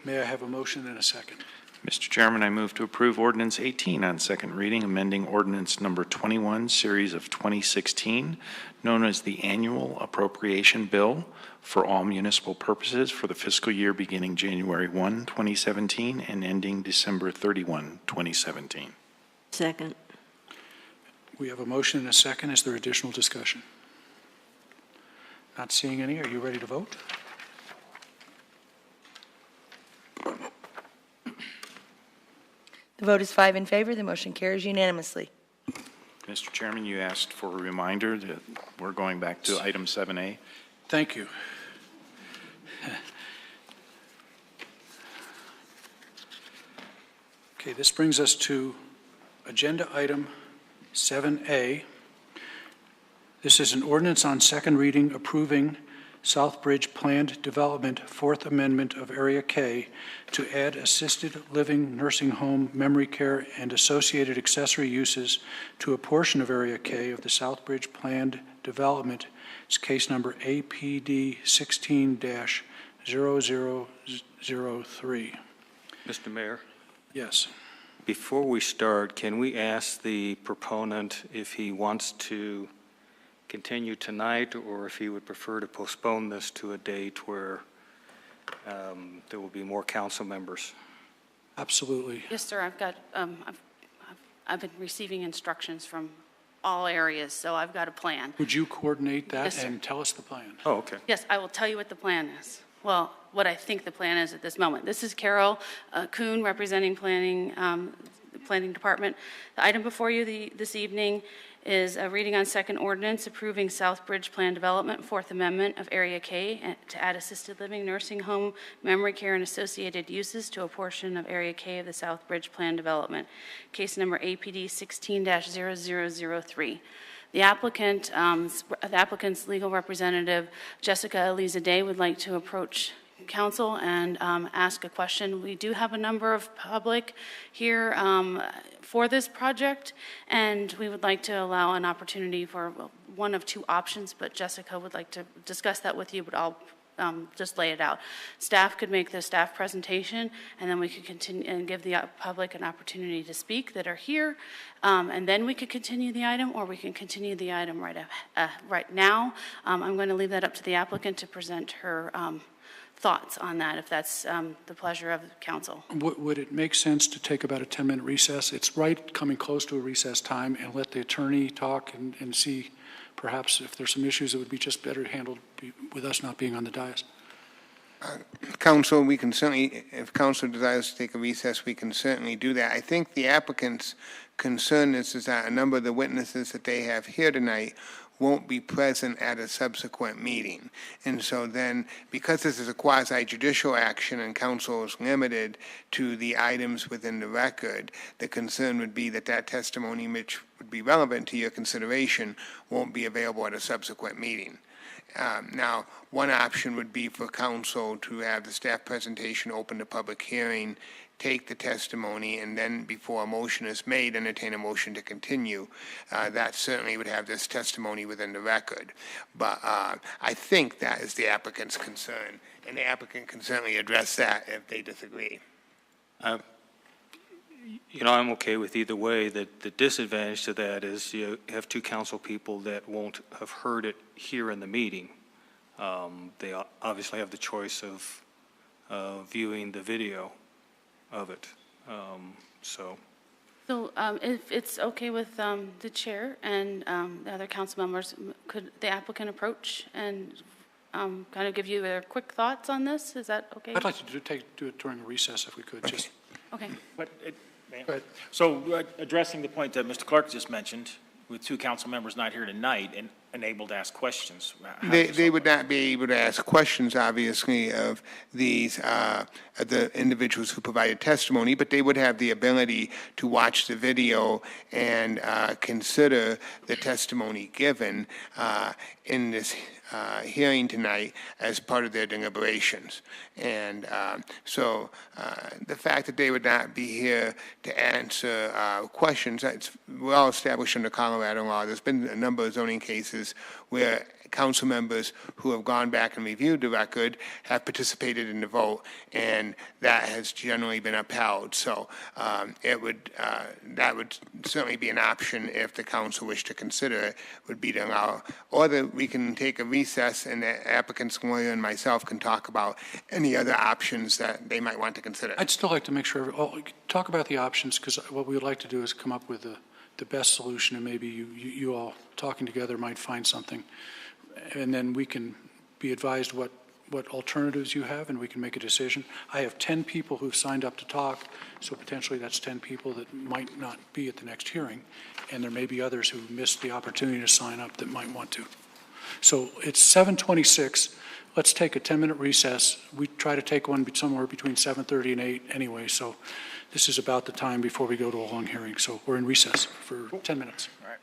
May I have a motion and a second? Mr. Chairman, I move to approve ordinance 18 on second reading, amending ordinance number 21, series of 2016, known as the annual appropriation bill for all municipal purposes for the fiscal year beginning January 1, 2017 and ending December 31, 2017. Second. We have a motion and a second. Is there additional discussion? Not seeing any. Are you ready to vote? The vote is 5 in favor. The motion carries unanimously. Mr. Chairman, you asked for a reminder that we're going back to item 7A. Thank you. Okay, this brings us to agenda item 7A. This is an ordinance on second reading approving Southbridge Planned Development, Fourth Amendment of Area K to add assisted living, nursing home, memory care, and associated accessory uses to a portion of Area K of the Southbridge Planned Development. It's case number APD 16-0003. Mr. Mayor, Yes. before we start, can we ask the proponent if he wants to continue tonight or if he would prefer to postpone this to a date where there will be more council members? Absolutely. Yes, sir, I've got, I've been receiving instructions from all areas, so I've got a plan. Would you coordinate that Yes, sir. and tell us the plan? Oh, okay. Yes, I will tell you what the plan is. Well, what I think the plan is at this moment. This is Carol Kuhn, representing Planning Department. The item before you this evening is a reading on second ordinance approving Southbridge Plan Development, Fourth Amendment of Area K to add assisted living, nursing home, memory care, and associated uses to a portion of Area K of the Southbridge Plan Development. Case number APD 16-0003. The applicant's legal representative, Jessica Eliza Day, would like to approach council and ask a question. We do have a number of public here for this project, and we would like to allow an opportunity for one of two options, but Jessica would like to discuss that with you, but I'll just lay it out. Staff could make the staff presentation, and then we could continue and give the public an opportunity to speak that are here, and then we could continue the item, or we can continue the item right now. I'm going to leave that up to the applicant to present her thoughts on that, if that's the pleasure of the council. Would it make sense to take about a 10-minute recess? It's right coming close to a recess time, and let the attorney talk and see perhaps if there's some issues that would be just better handled with us not being on the dais. Council, we can certainly, if council desires to take a recess, we can certainly do that. I think the applicant's concern is that a number of the witnesses that they have here tonight won't be present at a subsequent meeting. And so then, because this is a quasi-judicial action and council is limited to the items within the record, the concern would be that that testimony which would be relevant to your consideration won't be available at a subsequent meeting. Now, one option would be for council to have the staff presentation open to public hearing, take the testimony, and then before a motion is made, entertain a motion to continue. That certainly would have this testimony within the record. But I think that is the applicant's concern, and the applicant can certainly address that if they disagree. I'm okay with either way. The disadvantage to that is you have two council people that won't have heard it here in the meeting. They obviously have the choice of viewing the video of it. So if it's okay with the chair and the other council members, could the applicant approach and kind of give you their quick thoughts on this? Is that okay? I'd like to do it during a recess if we could. Just Okay. But so addressing the point that Mr. Clark just mentioned, with two council members not here tonight and unable to ask questions. They would not be able to ask questions, obviously, of these, the individuals who provided testimony, but they would have the ability to watch the video and consider the testimony given in this hearing tonight as part of their deliberations. And so the fact that they would not be here to answer questions, it's well established under Colorado law. There's been a number of zoning cases where council members who have gone back and reviewed the record have participated in the vote, and that has generally been upheld. So that would certainly be an option if the council wished to consider it, would be to allow, or that we can take a recess and the applicant's lawyer and myself can talk about any other options that they might want to consider. I'd still like to make sure, talk about the options, because what we would like to do is come up with the best solution, and maybe you all talking together might find something. And then we can be advised what alternatives you have, and we can make a decision. I have 10 people who've signed up to talk, so potentially that's 10 people that might not be at the next hearing, and there may be others who missed the opportunity to sign up that might want to. So it's 7:26. Let's take a 10-minute recess. We try to take one somewhere between 7:30 and 8 anyway, so this is about the time before we go to a long hearing. So we're in recess for 10 minutes. All right.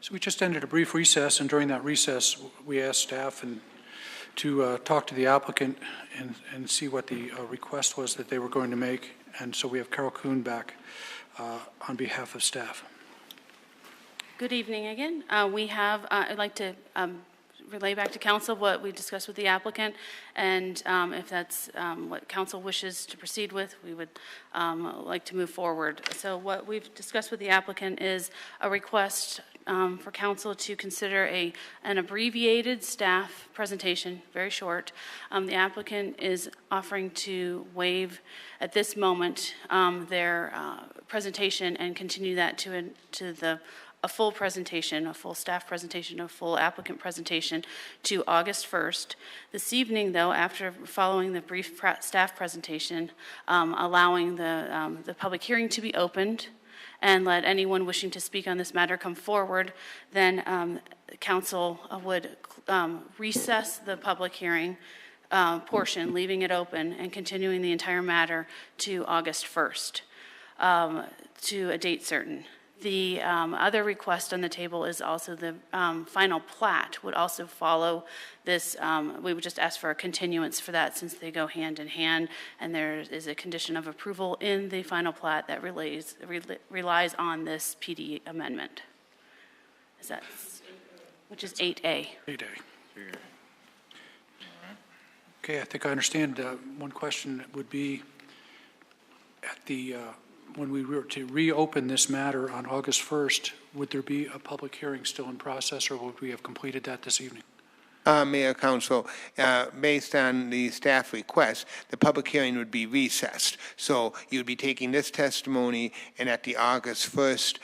So we just ended a brief recess, and during that recess, we asked staff to talk to the applicant and see what the request was that they were going to make. And so we have Carol Kuhn back on behalf of staff. Good evening again. I'd like to relay back to council what we discussed with the applicant, and if that's what council wishes to proceed with, we would like to move forward. So what we've discussed with the applicant is a request for council to consider an abbreviated staff presentation, very short. The applicant is offering to waive at this moment their presentation and continue that to a full presentation, a full staff presentation, a full applicant presentation to August 1st. This evening, though, after following the brief staff presentation, allowing the public hearing to be opened and let anyone wishing to speak on this matter come forward, then council would recess the public hearing portion, leaving it open and continuing the entire matter to August 1st to a date certain. The other request on the table is also the final plat would also follow this. We would just ask for a continuance for that since they go hand in hand, and there is a condition of approval in the final plat that relies on this PD amendment. Is that, which is 8A. 8A. Okay, I think I understand. One question would be at the when we were to reopen this matter on August 1st, would there be a public hearing still in process, or would we have completed that this evening? Mayor, Council, based on the staff request, the public hearing would be recessed. So you'd be taking this testimony, and at the August 1st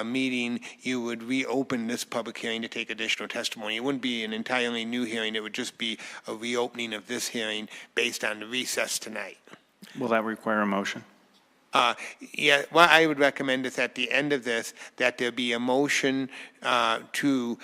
meeting, you would reopen this public hearing to take additional testimony. It wouldn't be an entirely new hearing. It would just be a reopening of this hearing based on the recess tonight. Will that require a motion? Yeah, what I would recommend is at the end of this, that there be a motion to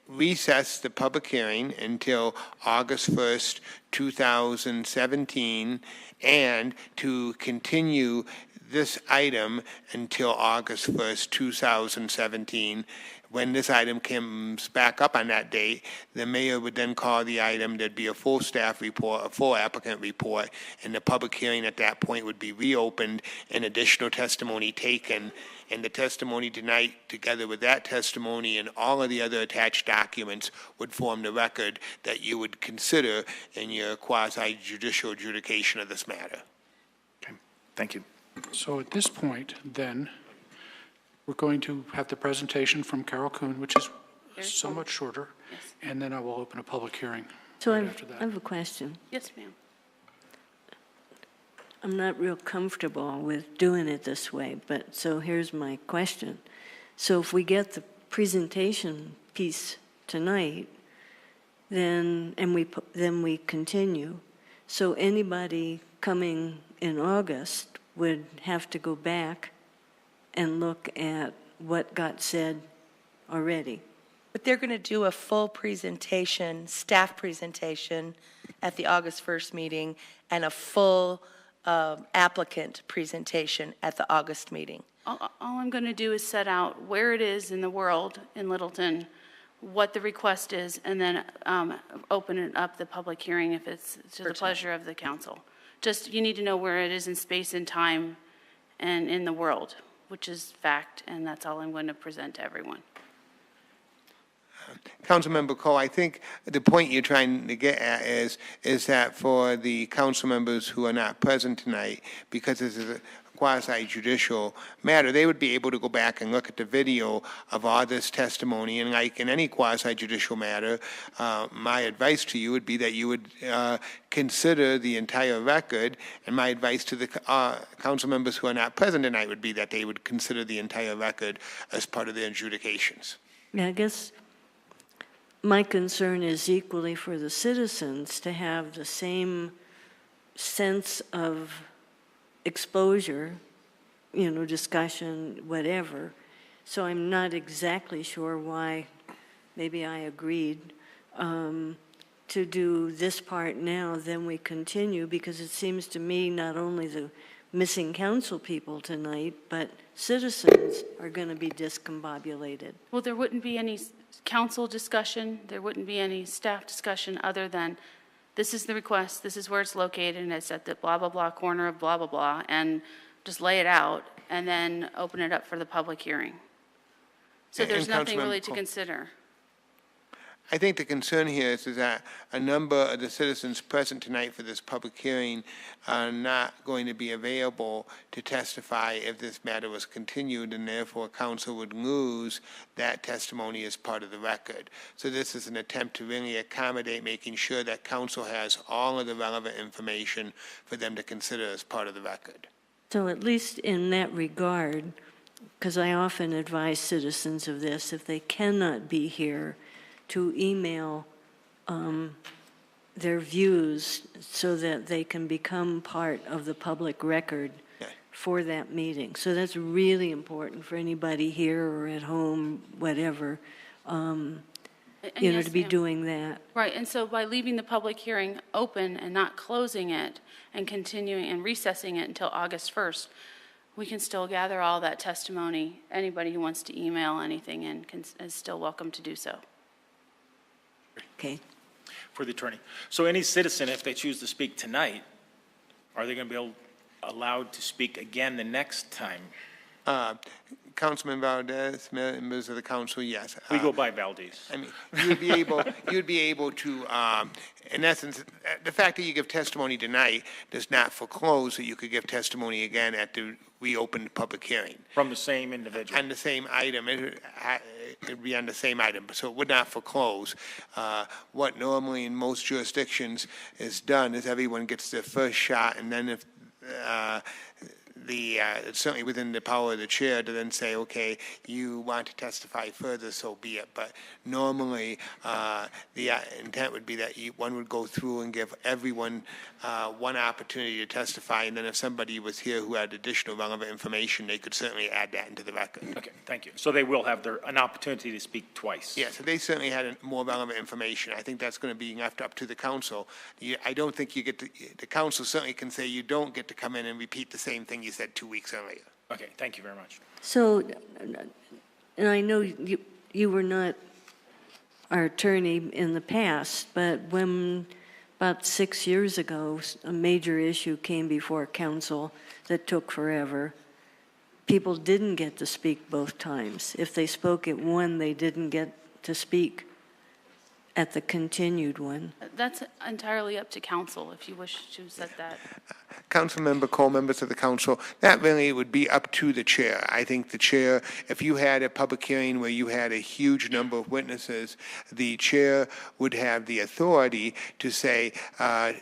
recess the public hearing until August 1st, 2017, and to continue this item until August 1st, 2017. When this item comes back up on that date, the mayor would then call the item, there'd be a full staff report, a full applicant report, and the public hearing at that point would be reopened and additional testimony taken. And the testimony tonight, together with that testimony and all of the other attached documents, would form the record that you would consider in your quasi-judicial adjudication of this matter. Okay, thank you. So at this point, then, we're going to have the presentation from Carol Kuhn, which is somewhat shorter, and then I will open a public hearing So right after that. I have a question. Yes, ma'am. I'm not real comfortable with doing it this way, but so here's my question. So if we get the presentation piece tonight, then we continue. So anybody coming in August would have to go back and look at what got said already. But they're going to do a full presentation, staff presentation, at the August 1st meeting, and a full applicant presentation at the August meeting. All I'm going to do is set out where it is in the world in Littleton, what the request is, and then open it up the public hearing if it's to the pleasure of the council. Just, you need to know where it is in space and time and in the world, which is fact, and that's all I'm going to present to everyone. Councilmember Cole, I think the point you're trying to get at is that for the council members who are not present tonight, because this is a quasi-judicial matter, they would be able to go back and look at the video of all this testimony, and like in any quasi-judicial matter, my advice to you would be that you would consider the entire record, and my advice to the council members who are not present tonight would be that they would consider the entire record as part of their adjudications. Yeah, I guess my concern is equally for the citizens to have the same sense of exposure, discussion, whatever. So I'm not exactly sure why, maybe I agreed, to do this part now, then we continue, because it seems to me not only the missing council people tonight, but citizens are going to be discombobulated. Well, there wouldn't be any council discussion, there wouldn't be any staff discussion other than, this is the request, this is where it's located, and it's at the blah, blah, blah corner of blah, blah, blah, and just lay it out, and then open it up for the public hearing. So And there's nothing Councilmember really to Cole. consider. I think the concern here is that a number of the citizens present tonight for this public hearing are not going to be available to testify if this matter was continued, and therefore council would lose that testimony as part of the record. So this is an attempt to really accommodate, making sure that council has all of the relevant information for them to consider as part of the record. So at least in that regard, because I often advise citizens of this, if they cannot be here, to email their views so that they can become part of the public record for that meeting. So that's really important for anybody here or at home, whatever, And to yes, be ma'am. doing that. Right, and so by leaving the public hearing open and not closing it and continuing and recessing it until August 1st, we can still gather all that testimony. Anybody who wants to email anything in is still welcome to do so. Okay. For the attorney. So any citizen, if they choose to speak tonight, are they going to be allowed to speak again the next time? Councilman Valdez, members of the council, yes. We go by Valdez. I mean, you'd be able to, in essence, the fact that you give testimony tonight does not foreclose that you could give testimony again at the reopened public hearing. From the same individual? On the same item, it'd be on the same item, so it would not foreclose. What normally in most jurisdictions is done is everyone gets their first shot, and then if it's certainly within the power of the chair to then say, okay, you want to testify further, so be it. But normally, the intent would be that one would go through and give everyone one opportunity to testify, and then if somebody was here who had additional relevant information, they could certainly add that into the record. Okay, thank you. So they will have an opportunity to speak twice? Yeah, so they certainly had more relevant information. I think that's going to be left up to the council. I don't think you get to, the council certainly can say you don't get to come in and repeat the same thing you said 2 weeks earlier. Okay, thank you very much. So, and I know you were not our attorney in the past, but when about 6 years ago, a major issue came before council that took forever. People didn't get to speak both times. If they spoke at one, they didn't get to speak at the continued one. That's entirely up to council if you wish to set that. Councilmember Cole, members of the council, that really would be up to the chair. I think the chair, if you had a public hearing where you had a huge number of witnesses, the chair would have the authority to say,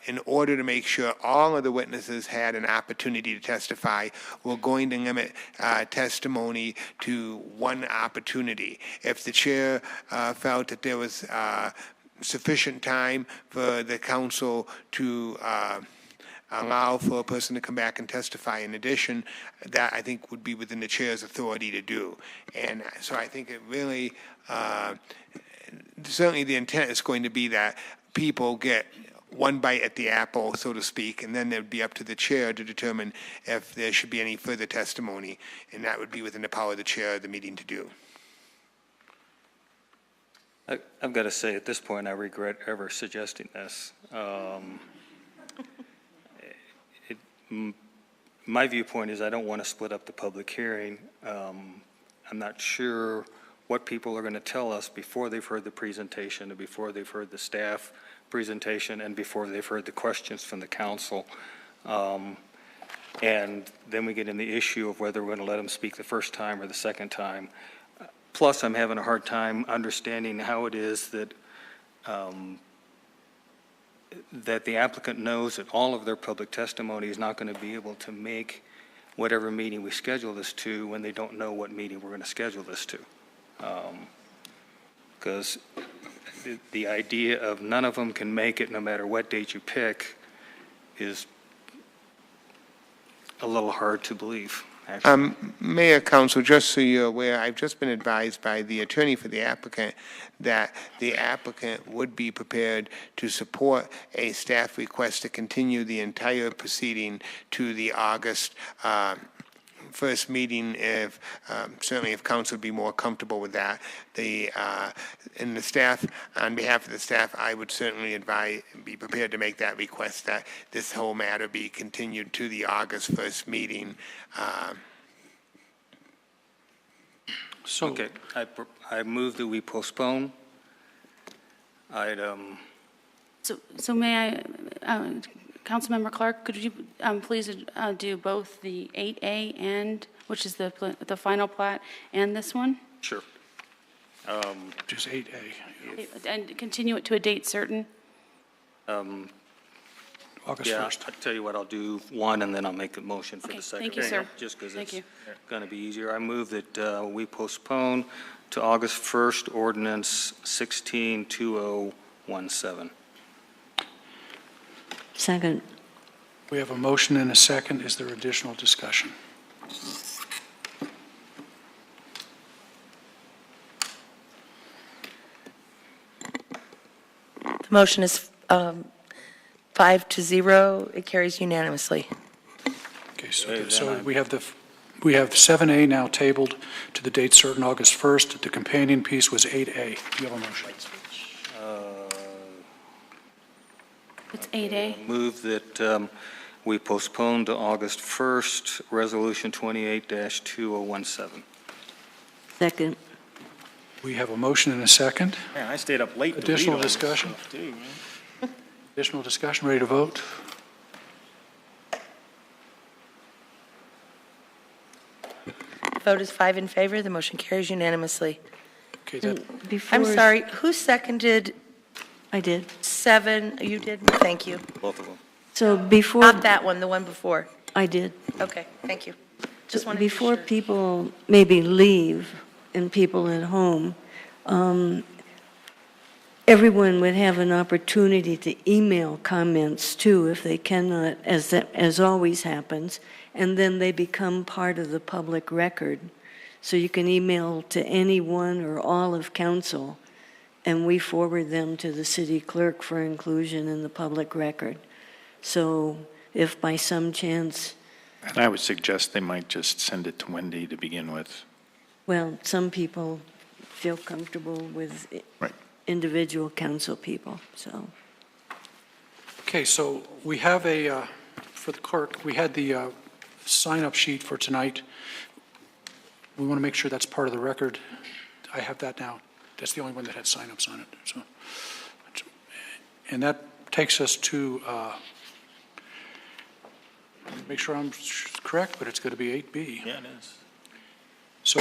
in order to make sure all of the witnesses had an opportunity to testify, we're going to limit testimony to one opportunity. If the chair felt that there was sufficient time for the council to allow for a person to come back and testify in addition, that I think would be within the chair's authority to do. And so I think it really, certainly the intent is going to be that people get one bite at the apple, so to speak, and then it would be up to the chair to determine if there should be any further testimony, and that would be within the power of the chair of the meeting to do. I've got to say, at this point, I regret ever suggesting this. My viewpoint is I don't want to split up the public hearing. I'm not sure what people are going to tell us before they've heard the presentation and before they've heard the staff presentation and before they've heard the questions from the council. And then we get in the issue of whether we're going to let them speak the first time or the second time. Plus, I'm having a hard time understanding how it is that that the applicant knows that all of their public testimony is not going to be able to make whatever meeting we schedule this to when they don't know what meeting we're going to schedule this to. Because the idea of none of them can make it no matter what date you pick is a little hard to believe. actually. Mayor, Council, just so you're aware, I've just been advised by the attorney for the applicant that the applicant would be prepared to support a staff request to continue the entire proceeding to the August first meeting, if certainly if council would be more comfortable with that. And the staff, on behalf of the staff, I would certainly be prepared to make that request, that this whole matter be continued to the August 1st meeting. So, Okay, I move that we postpone item, So may I, Councilmember Clark, could you please do both the 8A and, which is the final plat, and this one? sure. just 8A. And continue it to a date certain? August Yeah, 1st. I'll tell you what, I'll do one, and then I'll make the motion for Okay, the second. thank you, sir. Just because Thank it's you. going to be easier. I move that we postpone to August 1st ordinance 162017. Second. We have a motion and a second. Is there additional discussion? The motion is 5-0. It carries unanimously. Okay, so, Okay, then so we have 7A now tabled to the date certain, August 1st. The companion piece was 8A. Do you have a motion? It's 8A. Move that we postpone to August 1st, Resolution 28-2017. Second. We have a motion and a second. Man, I stayed up late to read Additional all this discussion? stuff, too, man. Additional discussion, ready to vote? Vote is 5 in favor. The motion carries unanimously. Okay, that, Before, I'm sorry, who seconded I did. 7? You did? Thank you. Both of them. So before, Not that one, the one before. I did. Okay, thank you. Just wanted to be Before sure. people maybe leave and people at home, everyone would have an opportunity to email comments too, if they cannot, as always happens, and then they become part of the public record. So you can email to anyone or all of council, and we forward them to the city clerk for inclusion in the public record. So if by some chance, And I would suggest they might just send it to Wendy to begin with. well, some people feel comfortable with Right. individual council people, so. okay, so we have for the clerk, we had the sign-up sheet for tonight. We want to make sure that's part of the record. I have that now. That's the only one that had sign-ups on it, so. And that takes us to, make sure I'm correct, but it's going to be 8B. Yeah, it is. So,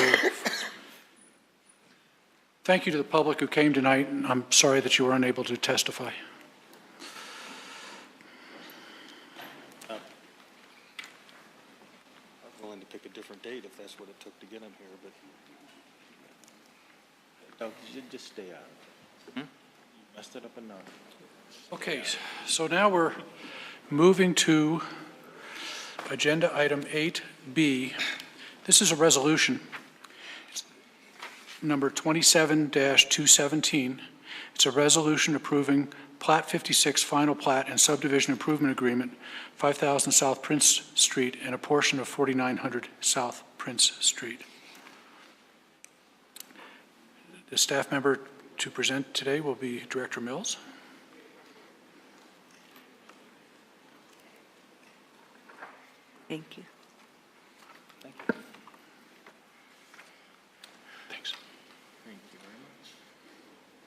thank you to the public who came tonight, and I'm sorry that you were unable to testify. I'm willing to pick a different date if that's what it took to get them here, but No, you should just stay out. You messed it up enough. Okay, so now we're moving to agenda item 8B. This is a resolution, number 27-217. It's a resolution approving Plat 56 Final Plat and Subdivision Improvement Agreement, 5,000 South Prince Street, and a portion of 4,900 South Prince Street. The staff member to present today will be Director Mills. Thank you. Thanks. Thank you very much.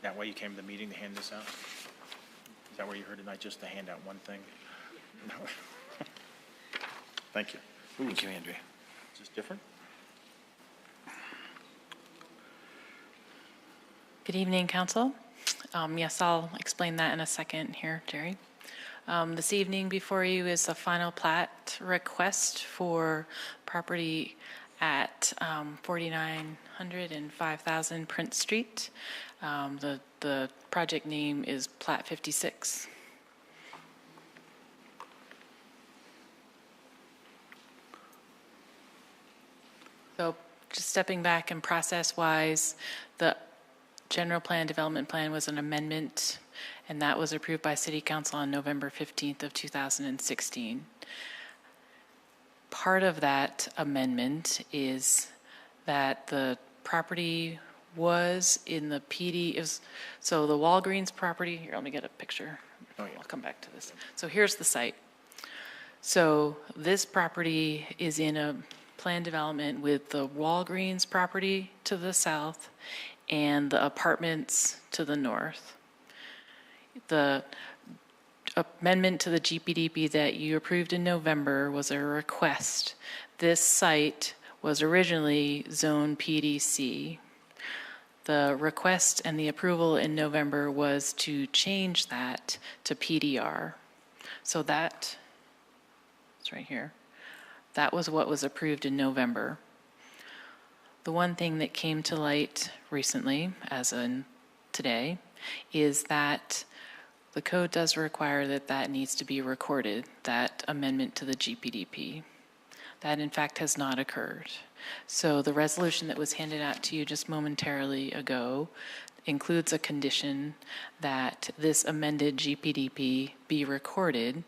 That way you came to the meeting to hand this out? Is that where you heard tonight, just to hand out one thing? No. Thank you. Thank you, Andrea. Is this different? Good evening, council. Yes, I'll explain that in a second here, Jerry. This evening before you is a final plat request for property at 4,900 and 5,000 Prince Street. The project name is Plat 56. just stepping back and process-wise, the general plan, development plan was an amendment, and that was approved by City Council on November 15th of 2016. Part of that amendment is that the property was in the PD, so the Walgreens property, here, let me get a picture. I'll come back to this. So here's the site. So this property is in a planned development with the Walgreens property to the south and the apartments to the north. The amendment to the GPDP that you approved in November was a request. This site was originally zone PDC. The request and the approval in November was to change that to PDR. So that, it's right here. That was what was approved in November. The one thing that came to light recently, as in today, is that the code does require that that needs to be recorded, that amendment to the GPDP. That, in fact, has not occurred. So the resolution that was handed out to you just momentarily ago includes a condition that this amended GPDP be recorded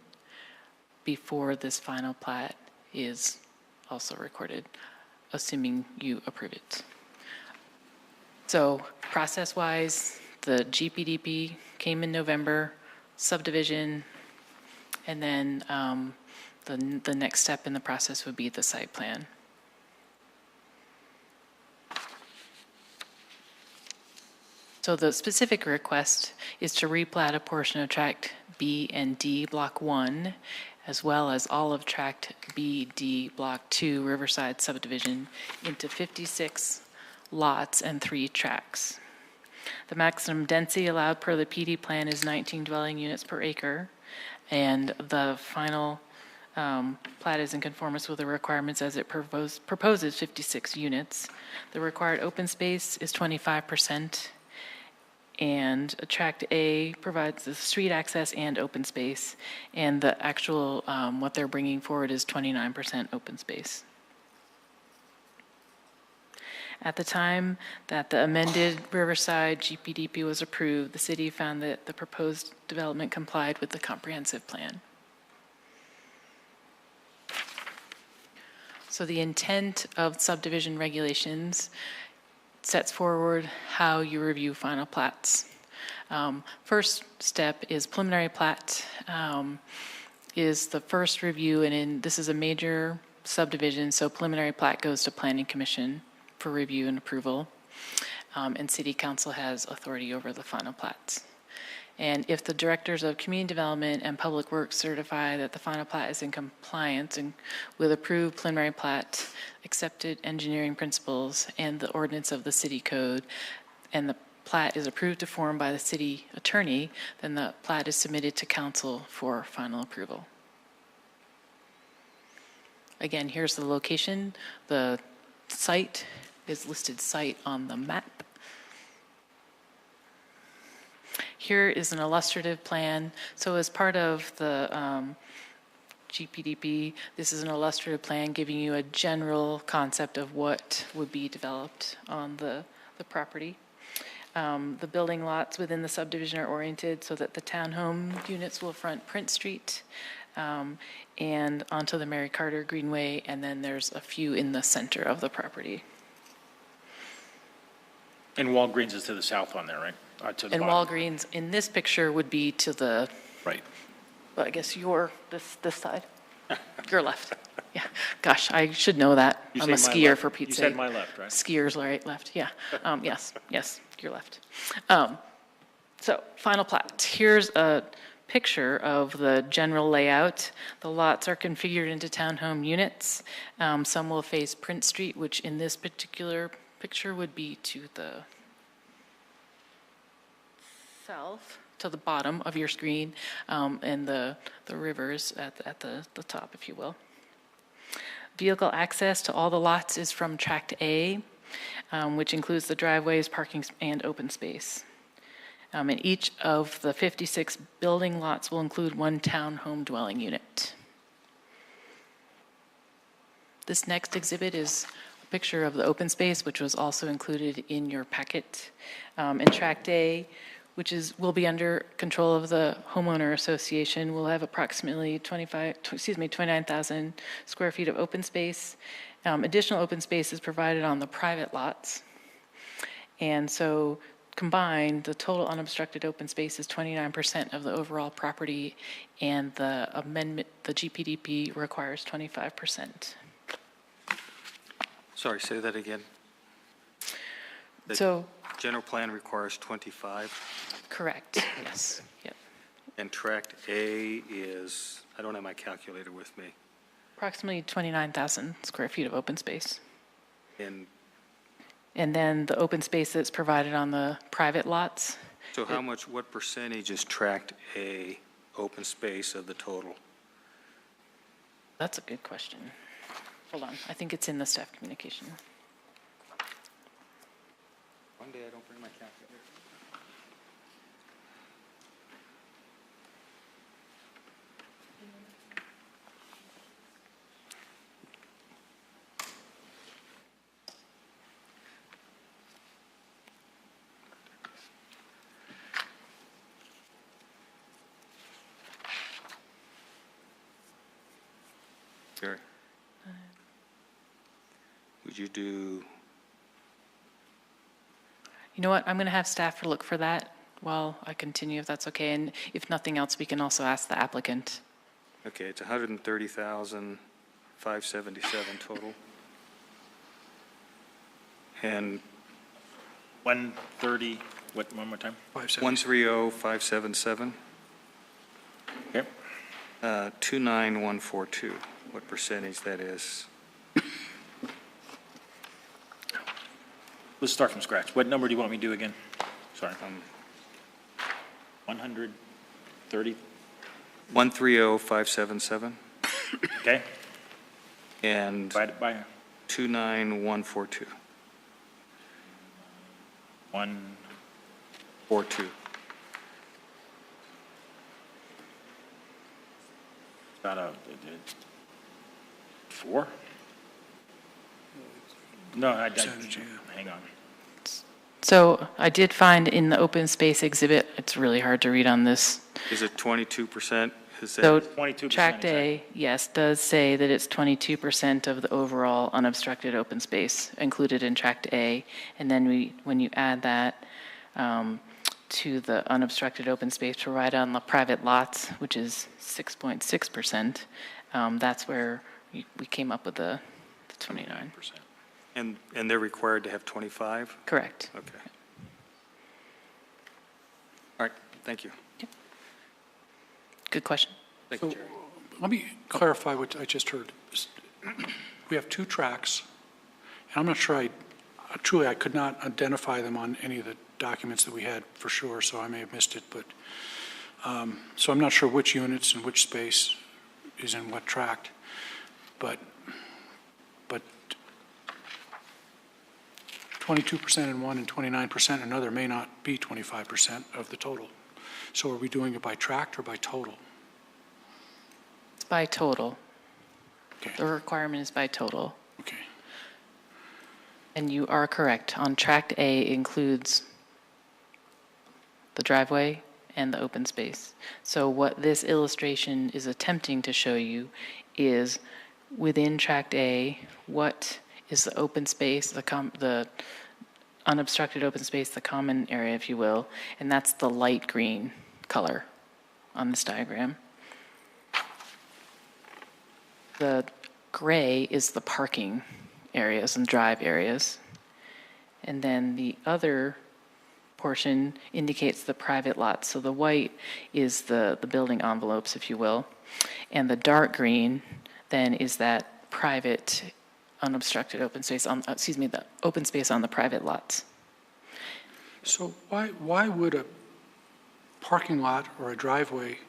before this final plat is also recorded, assuming you approve it. So process-wise, the GPDP came in November, subdivision, and then the next step in the process would be the site plan. So the specific request is to replat a portion of Tract B and D, Block 1, as well as all of Tract B, D, Block 2, Riverside subdivision into 56 lots and 3 tracts. The maximum density allowed per the PD plan is 19 dwelling units per acre, and the final plat is in conformance with the requirements as it proposes 56 units. The required open space is 25%. And Tract A provides the street access and open space, and the actual, what they're bringing forward is 29% open space. At the time that the amended Riverside GPDP was approved, the city found that the proposed development complied with the comprehensive plan. So the intent of subdivision regulations sets forward how you review final plats. First step is preliminary plat is the first review, and this is a major subdivision, so preliminary plat goes to Planning Commission for review and approval, and City Council has authority over the final plats. And if the directors of community development and public works certify that the final plat is in compliance and with approved preliminary plat, accepted engineering principles, and the ordinance of the city code, and the plat is approved to form by the city attorney, then the plat is submitted to council for final approval. Again, here's the location. The site is listed site on the map. Here is an illustrative plan. So as part of the GPDP, this is an illustrative plan giving you a general concept of what would be developed on the property. The building lots within the subdivision are oriented so that the townhome units will front Prince Street and onto the Mary Carter Greenway, and then there's a few in the center of the property. And Walgreens is to the south on there, right? To the And bottom. Walgreens in this picture would be to the, Right. well, I guess this side, your left. Yeah, gosh, I should know that. You I'm a say my skier left. for Pete's You sake. said my left, right? Skiers, right, left, yeah. Yes, your left. So, final plat. Here's a picture of the general layout. The lots are configured into townhome units. Some will face Prince Street, which in this particular picture would be to the south, to the bottom of your screen, and the rivers at the top, if you will. Vehicle access to all the lots is from Tract A, which includes the driveways, parking, and open space. And each of the 56 building lots will include one townhome dwelling unit. This next exhibit is a picture of the open space, which was also included in your packet. In Tract A, which will be under control of the homeowner association, will have approximately 29,000 square feet of open space. Additional open space is provided on the private lots. And so combined, the total unobstructed open space is 29% of the overall property, and the amendment, the GPDP requires 25%. Sorry, say that again. The So, general plan requires 25, correct, yes, yep. and Tract A is, I don't have my calculator with me, Approximately 29,000 square feet of open space. and And then the open space that's provided on the private lots, so what percentage is Tract A open space of the total? that's a good question. Hold on, I think it's in the staff communication. One day I don't bring my calculator. Gary, would you do, You know what, I'm going to have staff look for that while I continue, if that's okay. And if nothing else, we can also ask the applicant. okay, it's 130,577 total. And 130, what, one more time? 130,577, Okay. 29142, what percentage that is? Let's start from scratch. What number do you want me to do again? Sorry. 130, 130,577 okay? and Divided by 29142. 142. About a 4? No, hang on. So I did find in the open space exhibit, it's really hard to read on this. Is it 22%? Is that? So 22%, Tract A, yes, does say that it's 22% of the overall unobstructed open space included in Tract A. And then when you add that to the unobstructed open space provided on the private lots, which is 6.6%, that's where we came up with the 29%. And they're required to have 25? Correct. Okay. All right, thank you. Good question. Thank you, Jerry. Let me clarify what I just heard. We have two tracks, and I'm not sure I could not identify them on any of the documents that we had for sure, so I may have missed it, but, so I'm not sure which units and which space is in what tract, but 22% in one and 29% in another may not be 25% of the total. So are we doing it by tract or by total? It's by total. Okay. The requirement is by total. Okay. And you are correct. On Tract A includes the driveway and the open space. So what this illustration is attempting to show you is within Tract A, what is the open space, the unobstructed open space, the common area, if you will, and that's the light green color on this diagram. The gray is the parking areas and drive areas. And then the other portion indicates the private lots. So the white is the building envelopes, if you will. And the dark green then is that private unobstructed open space the open space on the private lots. So why would a parking lot or a driveway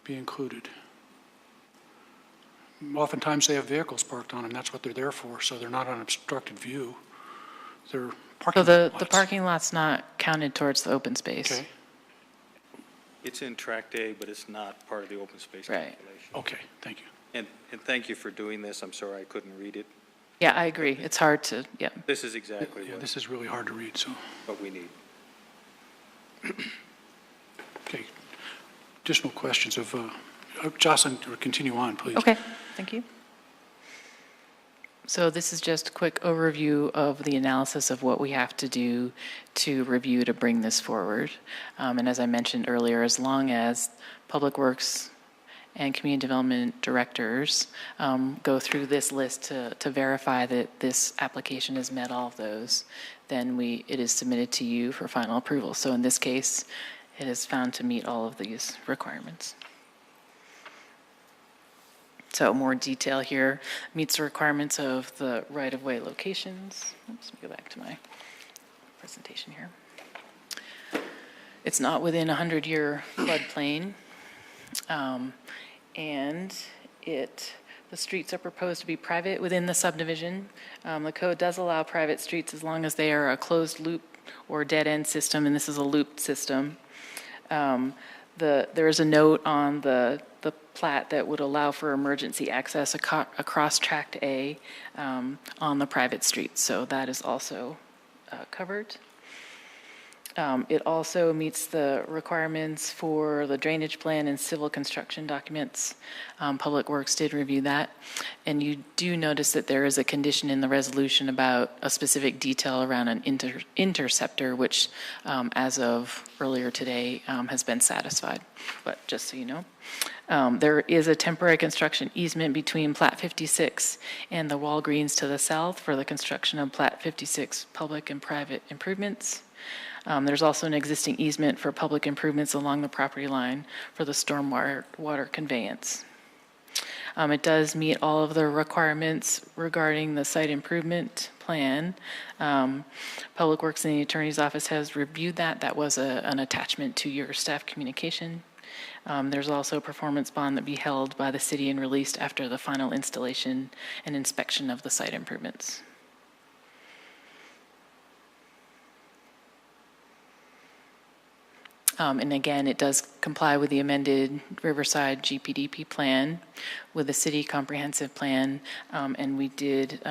be included? Oftentimes they have vehicles parked on them, that's what they're there for, so they're not an obstructed view. They're parking So lots. the parking lot's not counted towards the open space. Okay, It's in Tract A, but it's not part of the open space Right. calculation. okay, thank you. And thank you for doing this. I'm sorry I couldn't read it Yeah, I agree. It's hard to, yeah. This is exactly Yeah, this is really hard to read, so, what we need. okay. Additional questions of, Jocelyn, continue on, please. Okay, thank you. So this is just a quick overview of the analysis of what we have to do to review to bring this forward. And as I mentioned earlier, as long as Public Works and Community Development Directors go through this list to verify that this application has met all of those, then it is submitted to you for final approval. So in this case, it is found to meet all of these requirements. So more detail here, meets the requirements of the right-of-way locations. Oops, let me go back to my presentation here. It's not within a 100-year floodplain, and the streets are proposed to be private within the subdivision. The code does allow private streets as long as they are a closed loop or dead-end system, and this is a looped system. There is a note on the plat that would allow for emergency access across Tract A on the private streets, so that is also covered. It also meets the requirements for the drainage plan and civil construction documents. Public Works did review that, and you do notice that there is a condition in the resolution about a specific detail around an interceptor, which as of earlier today has been satisfied, but just so you know. There is a temporary construction easement between Plat 56 and the Walgreens to the south for the construction of Plat 56 public and private improvements. There's also an existing easement for public improvements along the property line for the stormwater conveyance. It does meet all of the requirements regarding the site improvement plan. Public Works and the Attorney's Office has reviewed that. That was an attachment to your staff communication. There's also a performance bond that be held by the city and released after the final installation and inspection of the site improvements. And again, it does comply with the amended Riverside GPDP plan, with the city comprehensive plan, and we did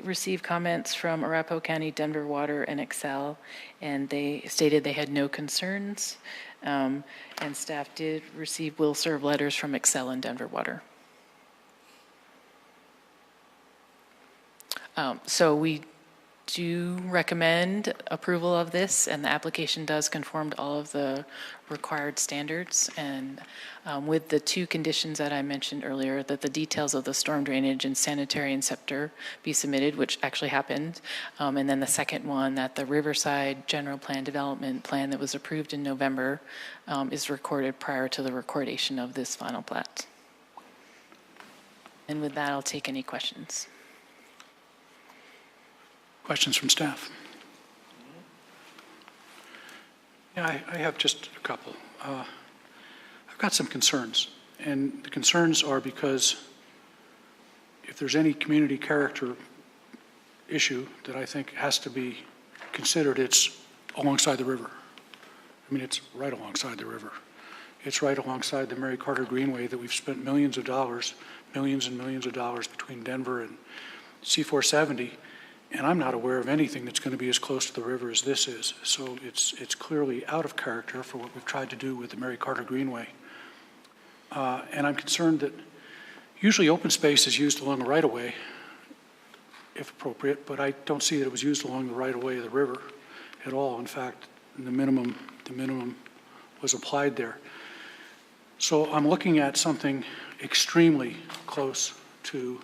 receive comments from Arapahoe County, Denver Water, and Excel, and they stated they had no concerns, and staff did receive will serve letters from Excel and Denver Water. So we do recommend approval of this, and the application does conform to all of the required standards. And with the two conditions that I mentioned earlier, that the details of the storm drainage and sanitary inceptor be submitted, which actually happened. And then the second one, that the Riverside General Plan Development Plan that was approved in November is recorded prior to the recordation of this final plat. And with that, I'll take any questions. Questions from staff? Yeah, I have just a couple. I've got some concerns, and the concerns are because if there's any community character issue that I think has to be considered, it's alongside the river. I mean, it's right alongside the river. It's right alongside the Mary Carter Greenway that we've spent millions of dollars, millions and millions of dollars between Denver and C-470. And I'm not aware of anything that's going to be as close to the river as this is. So it's clearly out of character for what we've tried to do with the Mary Carter Greenway. And I'm concerned that usually open space is used along the right-of-way, if appropriate, but I don't see that it was used along the right-of-way of the river at all. In fact, the minimum was applied there. So I'm looking at something extremely close to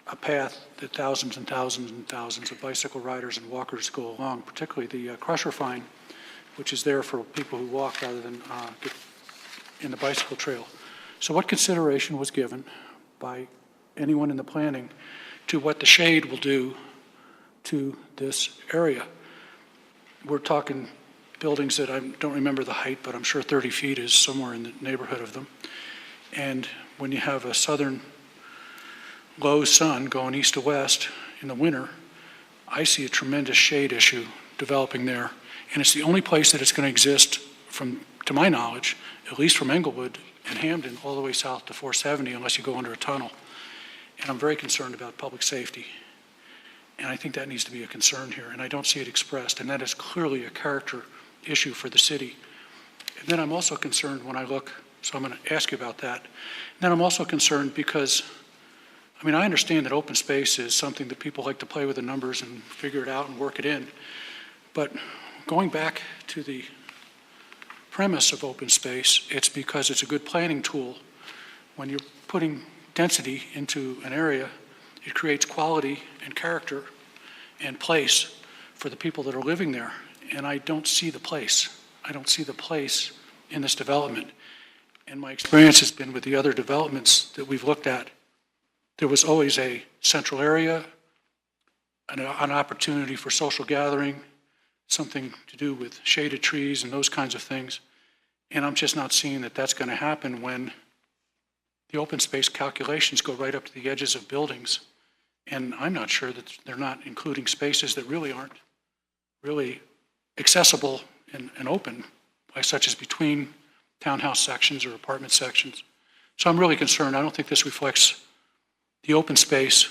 a path that thousands and thousands and thousands of bicycle riders and walkers go along, particularly the crusher fine, which is there for people who walk rather than get in the bicycle trail. So what consideration was given by anyone in the planning to what the shade will do to this area? We're talking buildings that I don't remember the height, but I'm sure 30 feet is somewhere in the neighborhood of them. And when you have a southern low sun going east to west in the winter, I see a tremendous shade issue developing there. And it's the only place that it's going to exist to my knowledge, at least from Englewood and Hamden all the way south to 470, unless you go under a tunnel. and I'm very concerned about public safety. And I think that needs to be a concern here, and I don't see it expressed, and that is clearly a character issue for the city. And then I'm also concerned when I look, so I'm going to ask you about that. And then I'm also concerned because, I mean, I understand that open space is something that people like to play with the numbers and figure it out and work it in. But going back to the premise of open space, it's because it's a good planning tool. When you're putting density into an area, it creates quality and character and place for the people that are living there. And I don't see the place. I don't see the place in this development. And my experience has been with the other developments that we've looked at. There was always a central area, an opportunity for social gathering, something to do with shaded trees and those kinds of things. And I'm just not seeing that that's going to happen when the open space calculations go right up to the edges of buildings. And I'm not sure that they're not including spaces that really aren't really accessible and open, such as between townhouse sections or apartment sections. So I'm really concerned. I don't think this reflects the open space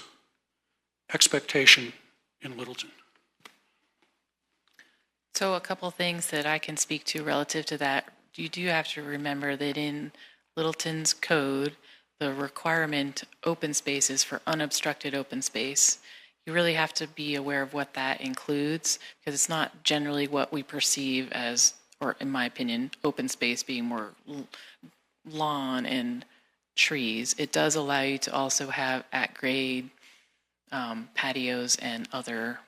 expectation in Littleton. So a couple things that I can speak to relative to that. You do have to remember that in Littleton's code, the requirement open space is for unobstructed open space. You really have to be aware of what that includes, because it's not generally what we perceive as, or in my opinion, open space being more lawn and trees. It does allow you to also have at-grade patios and other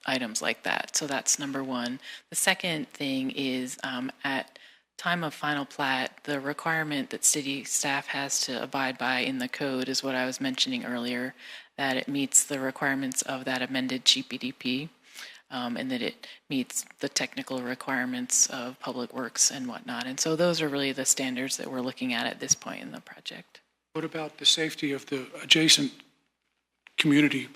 items like that. So that's number one. The second thing is at time of final plat, the requirement that city staff has to abide by in the code is what I was mentioning earlier, that it meets the requirements of that amended GPDP, and that it meets the technical requirements of public works and whatnot. And so those are really the standards that we're looking at this point in the project. What about the safety of the adjacent community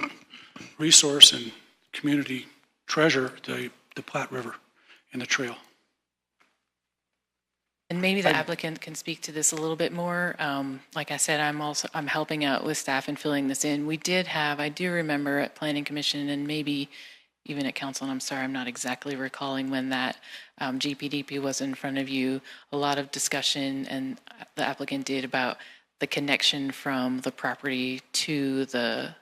resource and community treasure, the Platte River and the trail? And maybe the applicant can speak to this a little bit more. Like I said, I'm helping out with staff and filling this in. We did have, I do remember at Planning Commission and maybe even at Council, and I'm sorry, I'm not exactly recalling when that GPDP was in front of you, a lot of discussion, and the applicant did, about the connection from the property to the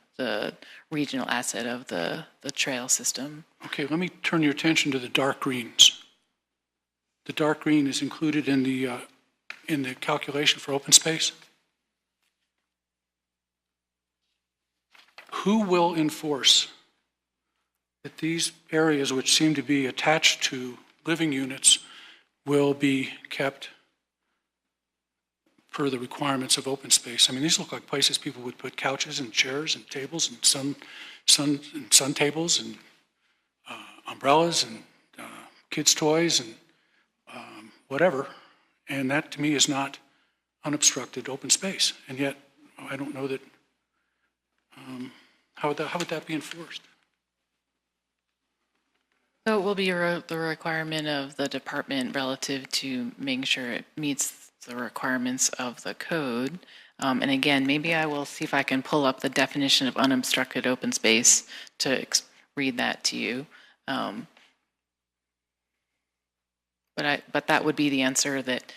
regional asset of the trail system. Okay, let me turn your attention to the dark greens. The dark green is included in the calculation for open space. Who will enforce that these areas, which seem to be attached to living units, will be kept per the requirements of open space? I mean, these look like places people would put couches and chairs and tables and sun tables and umbrellas and kids' toys and whatever, and that to me is not unobstructed open space. And yet, I don't know that, how would that be enforced? So it will be the requirement of the department relative to making sure it meets the requirements of the code. And again, maybe I will see if I can pull up the definition of unobstructed open space to read that to you. But that would be the answer, that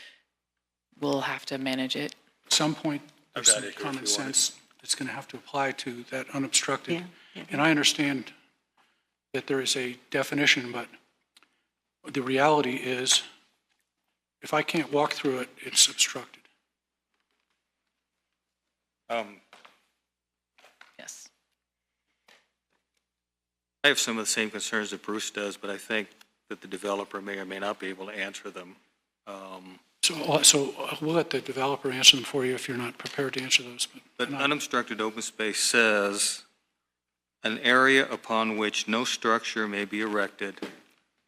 we'll have to manage it. At some point, there's some common sense that's going to have to apply to that unobstructed. Yeah. And I understand that there is a definition, but the reality is, if I can't walk through it, it's obstructed. Yes. I have some of the same concerns that Bruce does, but I think that the developer may or may not be able to answer them. So we'll let the developer answer them for you if you're not prepared to answer those. But unobstructed open space says an area upon which no structure may be erected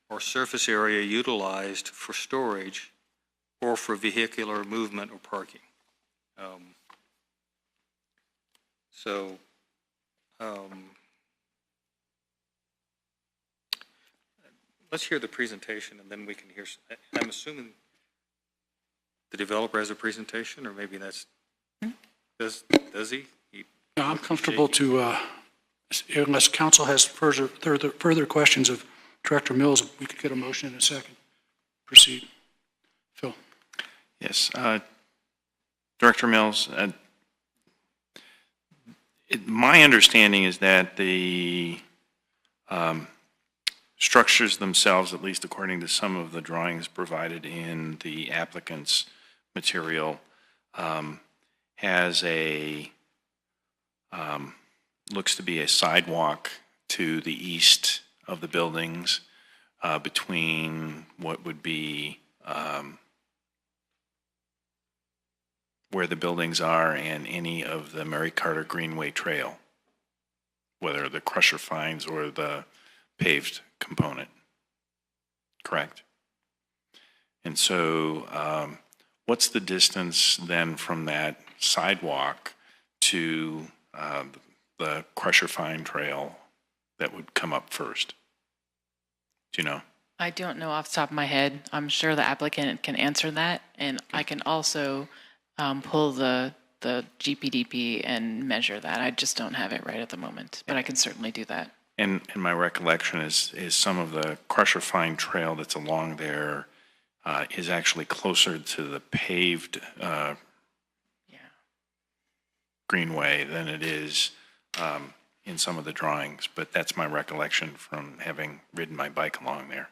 or surface area utilized for storage or for vehicular movement or parking. Let's hear the presentation, and then we can hear. I'm assuming the developer has a presentation, or maybe that's, does he? No, I'm comfortable to, unless council has further questions of Director Mills, we could get a motion in a second. Proceed. Phil. Yes. Director Mills, my understanding is that the structures themselves, at least according to some of the drawings provided in the applicant's material, has a, looks to be a sidewalk to the east of the buildings between what would be where the buildings are and any of the Mary Carter Greenway Trail, whether the crusher fines or the paved component, correct? And so what's the distance then from that sidewalk to the crusher fine trail that would come up first? Do you know? I don't know off the top of my head. I'm sure the applicant can answer that, and I can also pull the GPDP and measure that. I just don't have it right at the moment, but I can certainly do that. And my recollection is some of the crusher fine trail that's along there is actually closer to the paved greenway than it is in some of the drawings, but that's my recollection from having ridden my bike along there.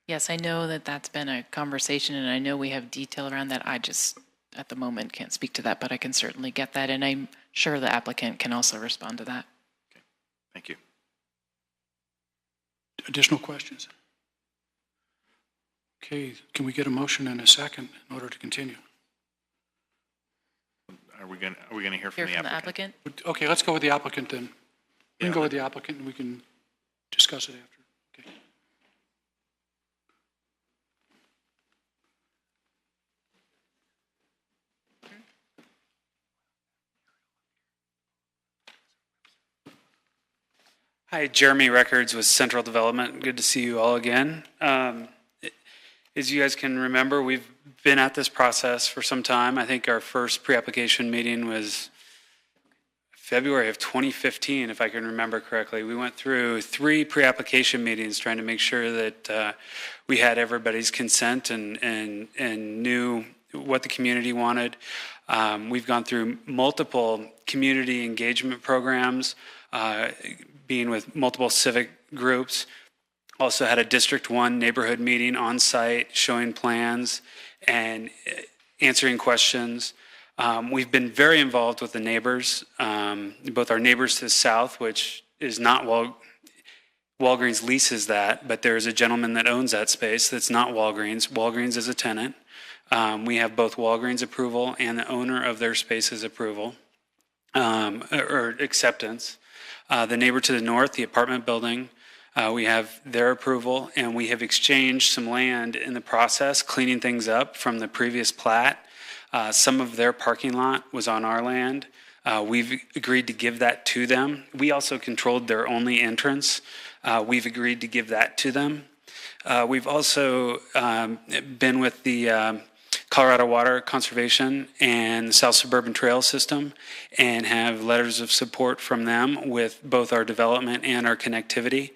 Yes, I know that that's been a conversation, and I know we have detail around that. I just, at the moment, can't speak to that, but I can certainly get that, and I'm sure the applicant can also respond to that. Okay, thank you. Additional questions? Okay, can we get a motion in a second in order to continue? Are we going to hear from the applicant? Okay, let's go with the applicant then. We can go with the applicant and we can discuss it after. Okay. Hi, Jeremy Records with Central Development. Good to see you all again. As you guys can remember, we've been at this process for some time. I think our first pre-application meeting was February of 2015, if I can remember correctly. We went through 3 pre-application meetings trying to make sure that we had everybody's consent and knew what the community wanted. We've gone through multiple community engagement programs, being with multiple civic groups. Also had a District 1 neighborhood meeting on site, showing plans and answering questions. We've been very involved with the neighbors, both our neighbors to the south, which is not Walgreens leases that, but there is a gentleman that owns that space that's not Walgreens. Walgreens is a tenant. We have both Walgreens approval and the owner of their space's approval, or acceptance. The neighbor to the north, the apartment building, we have their approval, and we have exchanged some land in the process, cleaning things up from the previous plat. Some of their parking lot was on our land. We've agreed to give that to them. We also controlled their only entrance. We've agreed to give that to them. We've also been with the Colorado Water Conservation and the South Suburban Trail System and have letters of support from them with both our development and our connectivity.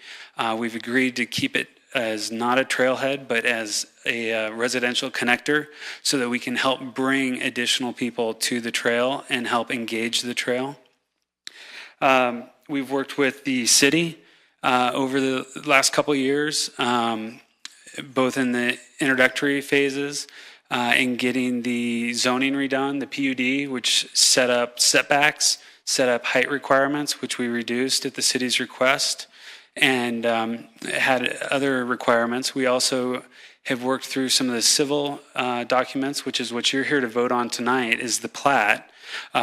We've agreed to keep it as not a trailhead, but as a residential connector so that we can help bring additional people to the trail and help engage the trail. We've worked with the city over the last couple of years, both in the introductory phases and getting the zoning redone, the PUD, which set up setbacks, set up height requirements, which we reduced at the city's request, and had other requirements. We also have worked through some of the civil documents, which is what you're here to vote on tonight, is the plat.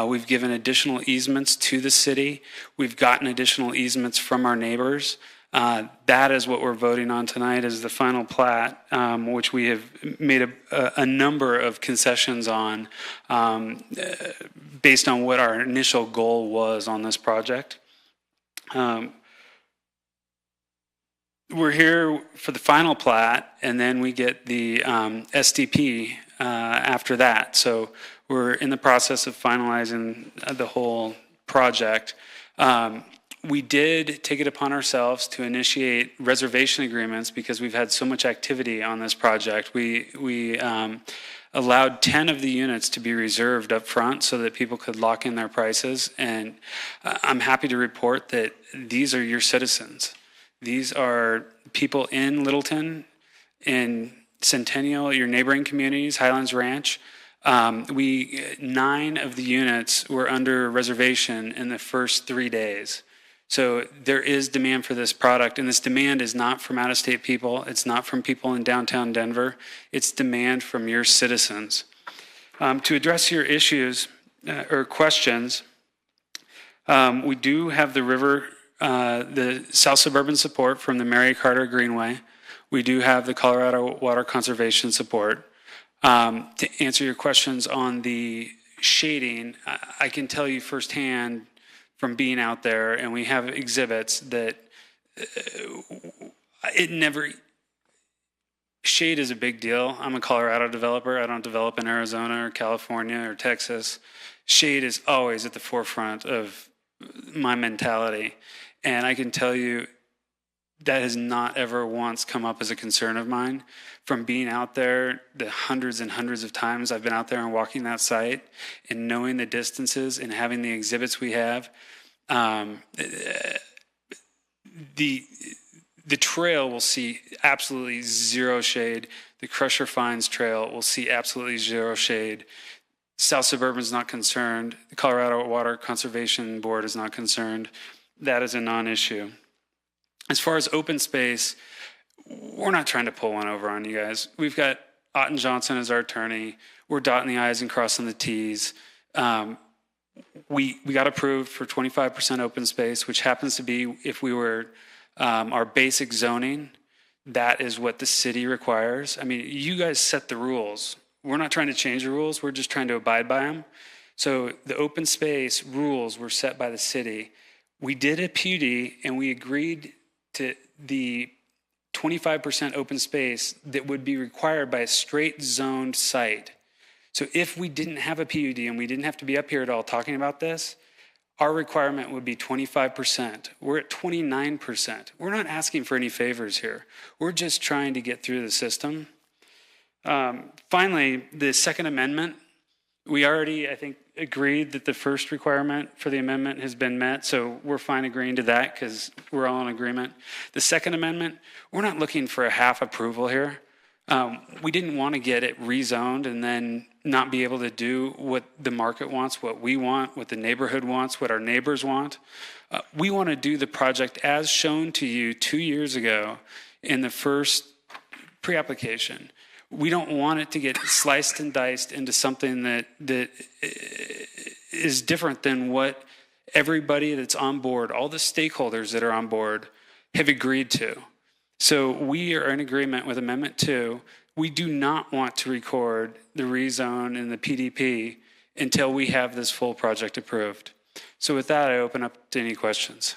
We've given additional easements to the city. We've gotten additional easements from our neighbors. That is what we're voting on tonight, is the final plat, which we have made a number of concessions on based on what our initial goal was on this project. We're here for the final plat, and then we get the SDP after that. So we're in the process of finalizing the whole project. We did take it upon ourselves to initiate reservation agreements because we've had so much activity on this project. We allowed 10 of the units to be reserved up front so that people could lock in their prices. And I'm happy to report that these are your citizens. These are people in Littleton, in Centennial, your neighboring communities, Highlands Ranch. 9 of the units were under reservation in the first 3 days. So there is demand for this product, and this demand is not from out-of-state people. It's not from people in downtown Denver. It's demand from your citizens. To address your issues or questions, we do have the South Suburban support from the Mary Carter Greenway. We do have the Colorado Water Conservation support. To answer your questions on the shading, I can tell you firsthand from being out there, and we have exhibits that shade is a big deal. I'm a Colorado developer. I don't develop in Arizona or California or Texas. Shade is always at the forefront of my mentality. And I can tell you that has not ever once come up as a concern of mine. From being out there, the hundreds and hundreds of times I've been out there and walking that site and knowing the distances and having the exhibits we have, the trail will see absolutely zero shade. The Crusher Fines Trail will see absolutely zero shade. South Suburban is not concerned. The Colorado Water Conservation Board is not concerned. That is a non-issue. As far as open space, we're not trying to pull one over on you guys. We've got Otten Johnson as our attorney. We're dotting the I's and crossing the T's. We got approved for 25% open space, which happens to be, if we were our basic zoning, that is what the city requires. I mean, you guys set the rules. We're not trying to change the rules. We're just trying to abide by them. So the open space rules were set by the city. We did a PUD, and we agreed to the 25% open space that would be required by a straight zoned site. So if we didn't have a PUD and we didn't have to be up here at all talking about this, our requirement would be 25%. We're at 29%. We're not asking for any favors here. We're just trying to get through the system. Finally, the Second Amendment, we already, I think, agreed that the first requirement for the amendment has been met, so we're fine agreeing to that because we're all in agreement. The Second Amendment, we're not looking for a half approval here. We didn't want to get it rezoned and then not be able to do what the market wants, what we want, what the neighborhood wants, what our neighbors want. We want to do the project as shown to you 2 years ago in the first pre-application. We don't want it to get sliced and diced into something that is different than what everybody that's on board, all the stakeholders that are on board, have agreed to. So we are in agreement with Amendment 2. We do not want to record the rezone and the PDP until we have this full project approved. So with that, I open up to any questions.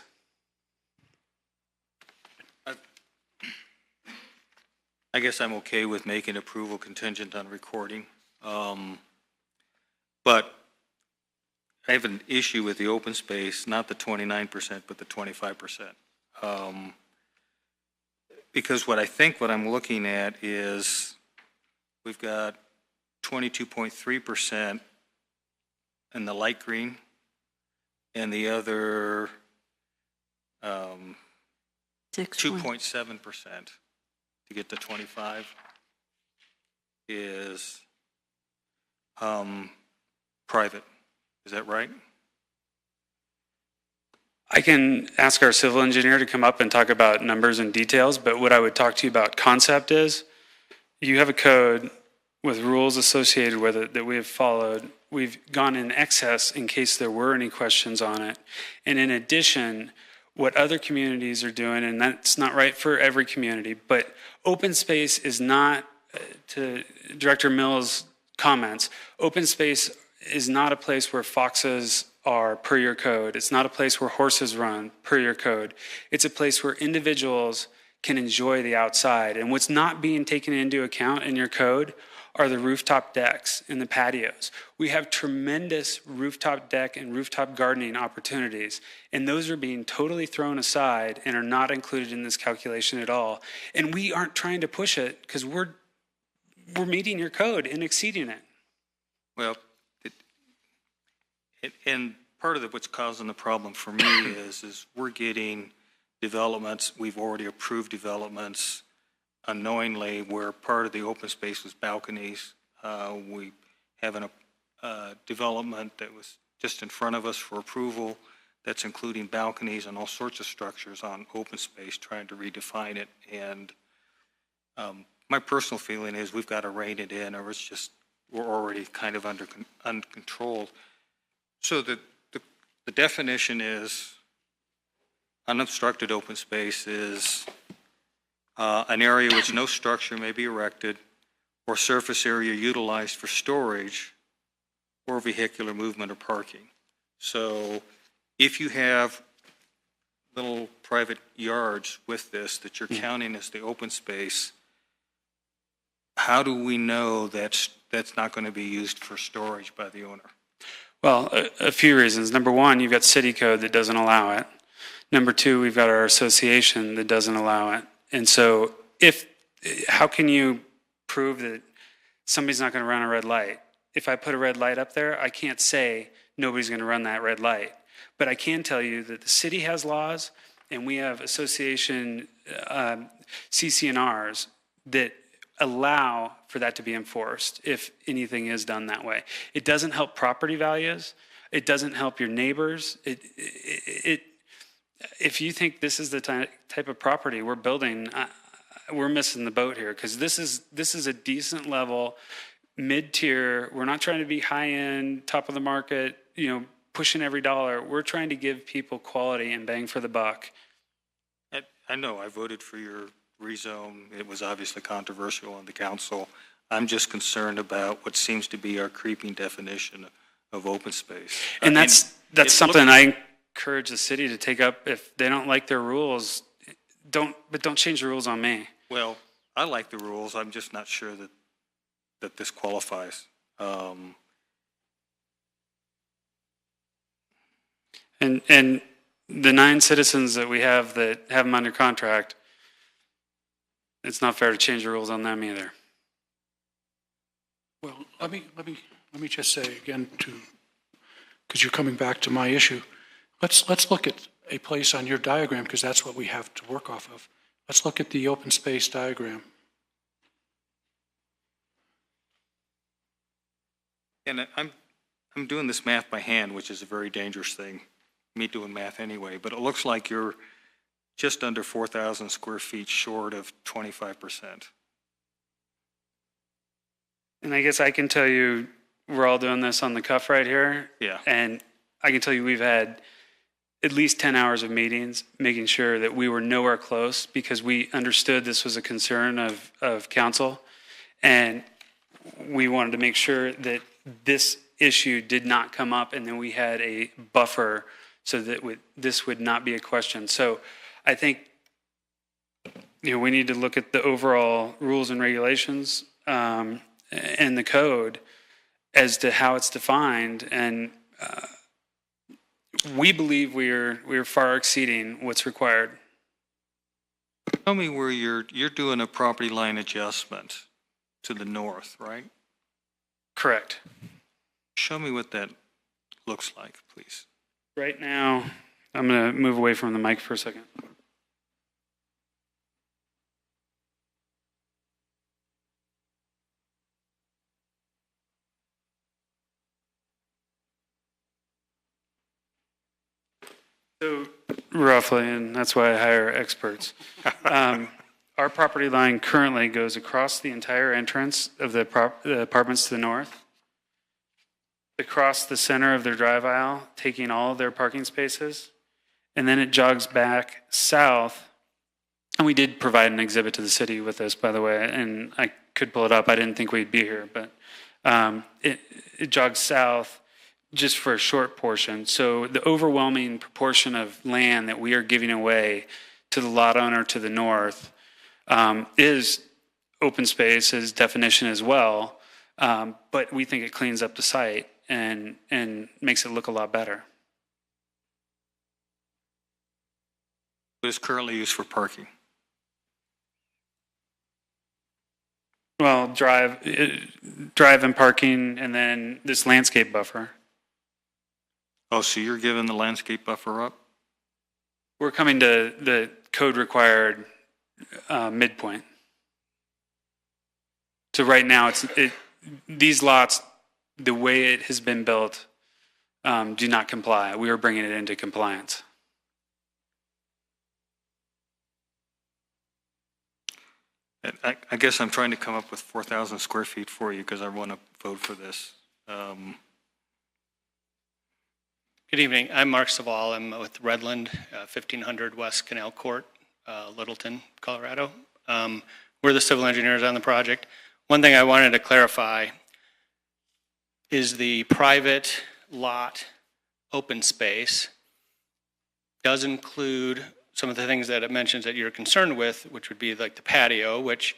I guess I'm okay with making approval contingent on recording. But I have an issue with the open space, not the 29%, but the 25%. Because what I'm looking at is we've got 22.3% in the light green, and the other 2.7% to get to 25 is private. Is that right? I can ask our civil engineer to come up and talk about numbers and details, but what I would talk to you about concept is you have a code with rules associated with it that we have followed. We've gone in excess in case there were any questions on it. And in addition, what other communities are doing, and that's not right for every community, but open space is not, to Director Mills' comments, open space is not a place where foxes are per your code. It's not a place where horses run per your code. It's a place where individuals can enjoy the outside. And what's not being taken into account in your code are the rooftop decks and the patios. We have tremendous rooftop deck and rooftop gardening opportunities, and those are being totally thrown aside and are not included in this calculation at all. And we aren't trying to push it because we're meeting your code and exceeding it. Well, and part of what's causing the problem for me is we're getting developments, we've already approved developments unknowingly where part of the open space was balconies. We have a development that was just in front of us for approval that's including balconies and all sorts of structures on open space, trying to redefine it. And my personal feeling is we've got to rein it in, or it's just, we're already kind of uncontrolled. So the definition is unobstructed open space is an area which no structure may be erected or surface area utilized for storage or vehicular movement or parking. So if you have little private yards with this that you're counting as the open space, how do we know that's not going to be used for storage by the owner? Well, a few reasons. Number one, you've got city code that doesn't allow it. Number two, we've got our association that doesn't allow it. And so how can you prove that somebody's not going to run a red light? If I put a red light up there, I can't say nobody's going to run that red light. But I can tell you that the city has laws, and we have association CC&Rs that allow for that to be enforced if anything is done that way. It doesn't help property values. It doesn't help your neighbors. If you think this is the type of property we're building, we're missing the boat here, because this is a decent level, mid-tier. We're not trying to be high-end, top of the market, pushing every dollar. We're trying to give people quality and bang for the buck. I know I voted for your rezone. It was obviously controversial on the council. I'm just concerned about what seems to be our creeping definition of open space. And that's something I encourage the city to take up. If they don't like their rules, don't change the rules on me. Well, I like the rules. I'm just not sure that this qualifies. And the 9 citizens that we have that have them under contract, it's not fair to change the rules on them either. Well, let me just say again, because you're coming back to my issue. Let's look at a place on your diagram, because that's what we have to work off of. Let's look at the open space diagram. And I'm doing this math by hand, which is a very dangerous thing. Me doing math anyway, but it looks like you're just under 4,000 square feet short of 25%. And I guess I can tell you, we're all doing this on the cuff right here. Yeah. And I can tell you we've had at least 10 hours of meetings making sure that we were nowhere close, because we understood this was a concern of council. And we wanted to make sure that this issue did not come up, and then we had a buffer so that this would not be a question. So I think we need to look at the overall rules and regulations and the code as to how it's defined. And we believe we're far exceeding what's required. Tell me where you're doing a property line adjustment to the north, right? Correct. Show me what that looks like, please. Right now, I'm going to move away from the mic for a second. So roughly, and that's why I hire experts. Our property line currently goes across the entire entrance of the apartments to the north, across the center of their drive aisle, taking all of their parking spaces, and then it jogs back south. And we did provide an exhibit to the city with this, by the way, and I could pull it up. I didn't think we'd be here, but it jogs south just for a short portion. So the overwhelming proportion of land that we are giving away to the lot owner to the north is open space, his definition as well, but we think it cleans up the site and makes it look a lot better. It is currently used for parking. Well, drive and parking, and then this landscape buffer. Oh, so you're giving the landscape buffer up? We're coming to the code required midpoint. So right now, these lots, the way it has been built, do not comply. We are bringing it into compliance. I guess I'm trying to come up with 4,000 square feet for you because I want to vote for this. Good evening. I'm Mark Saval. I'm with Redland, 1500 West Canal Court, Littleton, Colorado. We're the civil engineers on the project. One thing I wanted to clarify is the private lot open space does include some of the things that it mentions that you're concerned with, which would be like the patio, which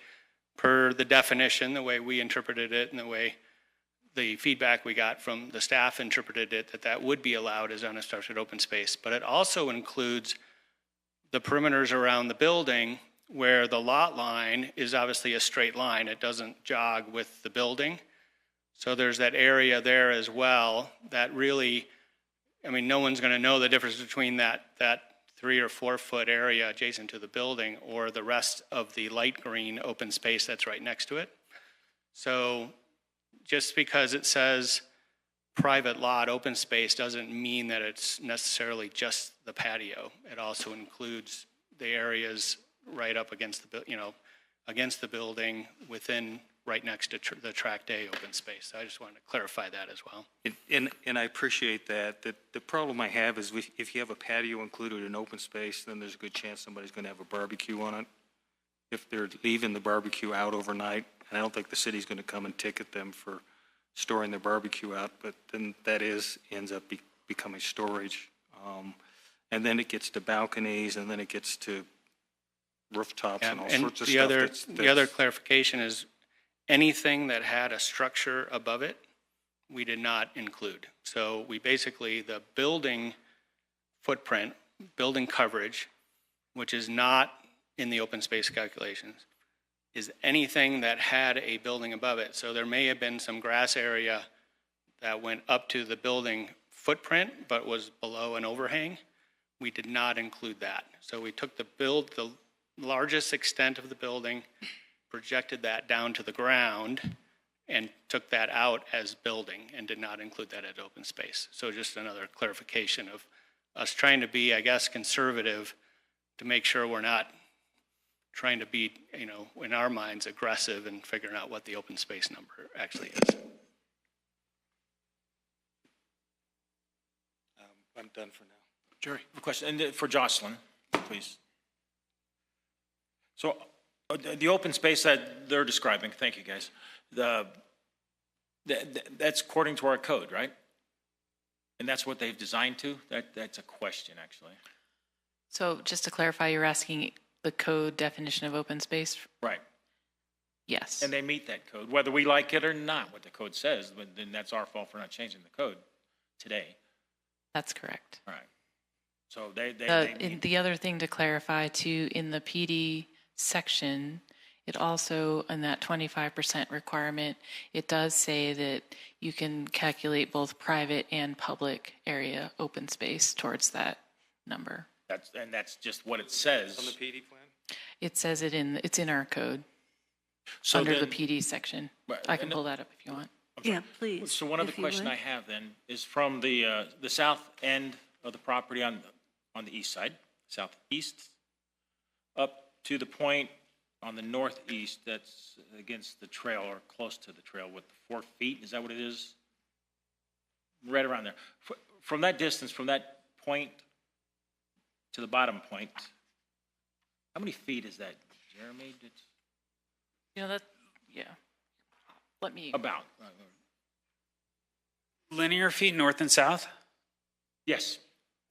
per the definition, the way we interpreted it and the way the feedback we got from the staff interpreted it, that would be allowed as unobstructed open space. But it also includes the perimeters around the building where the lot line is obviously a straight line. It doesn't jog with the building. So there's that area there as well that really, I mean, no one's going to know the difference between that 3 or 4 foot area adjacent to the building or the rest of the light green open space that's right next to it. So just because it says private lot open space doesn't mean that it's necessarily just the patio. It also includes the areas right up against the, against the building within, right next to the Tract A open space. So I just wanted to clarify that as well. And I appreciate that. The problem I have is if you have a patio included in open space, then there's a good chance somebody's going to have a barbecue on it. If they're leaving the barbecue out overnight, and I don't think the city's going to come and ticket them for storing their barbecue out, but then that ends up becoming storage. And then it gets to balconies, and then it gets to rooftops and all sorts of stuff. The other clarification is anything that had a structure above it, we did not include. So we basically, the building footprint, building coverage, which is not in the open space calculations, is anything that had a building above it. So there may have been some grass area that went up to the building footprint, but was below an overhang. We did not include that. So we took the largest extent of the building, projected that down to the ground, and took that out as building and did not include that as open space. So just another clarification of us trying to be, I guess, conservative to make sure we're not trying to be, in our minds, aggressive in figuring out what the open space number actually is. I'm done for now. Jerry. A question, and for Jocelyn, please. So the open space that they're describing, thank you guys, that's according to our code, right? And that's what they've designed to? That's a question, actually. So just to clarify, you're asking the code definition of open space? Right. Yes. And they meet that code, whether we like it or not, what the code says, but then that's our fault for not changing the code today. That's correct. All right. So they the other thing to clarify too, in the PD section, it also, in that 25% requirement, it does say that you can calculate both private and public area open space towards that number. That's just what it says. On the PD plan? It says it's in our code, So under the then- PD section. Right, I can pull that up if you want. Yeah, please. So one other question I have then is from the south end of the property on the east side, southeast, up to the point on the northeast that's against the trail or close to the trail with 4 feet. Is that what it is? Right around there. From that distance, from that point to the bottom point, how many feet is that, Jeremy? Let me. About. Linear feet north and south? Yes.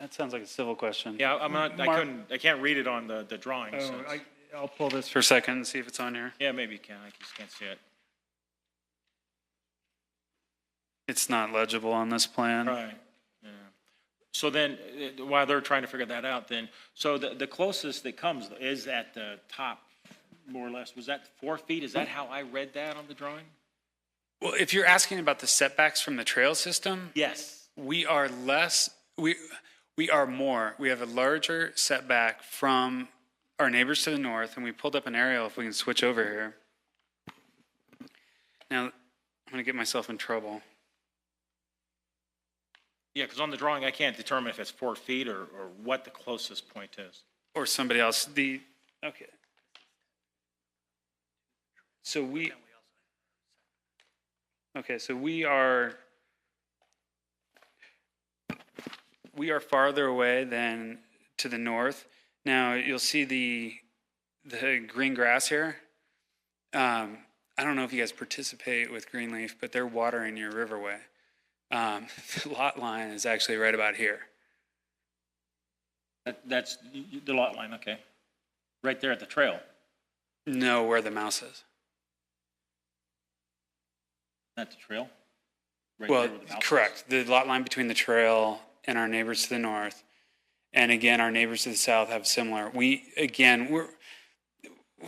That sounds like a civil question. Yeah, I'm not, I can't read it on the drawing, so. Oh, I'll pull this for a second and see if it's on here. Yeah, maybe you can, I just can't see it. It's not legible on this plan. Right, yeah. So then, while they're trying to figure that out then, so the closest that comes is at the top, more or less. Was that 4 feet? Is that how I read that on the drawing? Well, if you're asking about the setbacks from the trail system, Yes. we are less, we are more. We have a larger setback from our neighbors to the north, and we pulled up an aerial if we can switch over here. Now, I'm going to get myself in trouble. Yeah, because on the drawing, I can't determine if it's 4 feet or what the closest point is. Or somebody else. Okay. So we are farther away than to the north. Now, you'll see the green grass here. I don't know if you guys participate with Greenleaf, but they're watering your riverway. The lot line is actually right about here. That's the lot line, okay. Right there at the trail. No, where the mouse is. Not the trail? Right Well, there where the mouse is? correct. The lot line between the trail and our neighbors to the north, and again, our neighbors to the south have similar. We're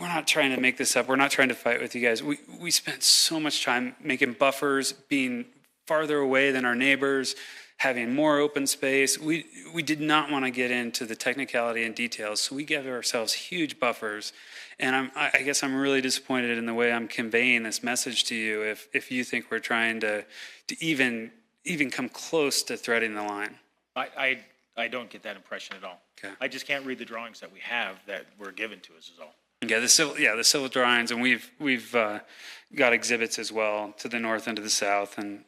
not trying to make this up. We're not trying to fight with you guys. We spent so much time making buffers, being farther away than our neighbors, having more open space. We did not want to get into the technicality and details, so we gave ourselves huge buffers. And I guess I'm really disappointed in the way I'm conveying this message to you if you think we're trying to even come close to threading the line. I don't get that impression at all. Okay. I just can't read the drawings that we have that were given to us is all. Yeah, the civil drawings, and we've got exhibits as well to the north and to the south, and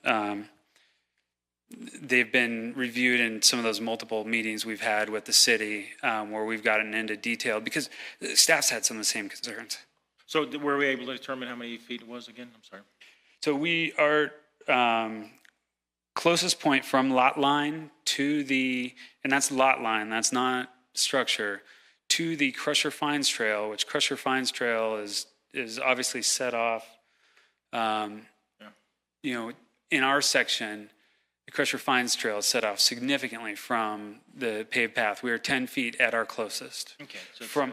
they've been reviewed in some of those multiple meetings we've had with the city where we've gotten into detail because staff's had some of the same concerns. So were we able to determine how many feet it was again? I'm sorry. So we are closest point from lot line to and that's lot line, that's not structure, to the Crusher Fines Trail, which Crusher Fines Trail is obviously set off, in our section, the Crusher Fines Trail is set off significantly from the paved path. We are 10 feet at our closest. Okay. So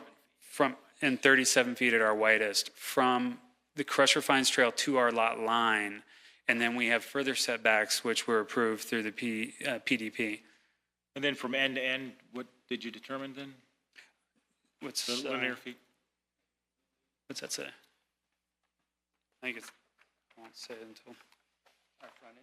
and 37 feet at our widest from the Crusher Fines Trail to our lot line. And then we have further setbacks, which were approved through the PDP. And then from end to end, what did you determine then? What's the linear feet? What's that say? I think I won't say it until our frontage.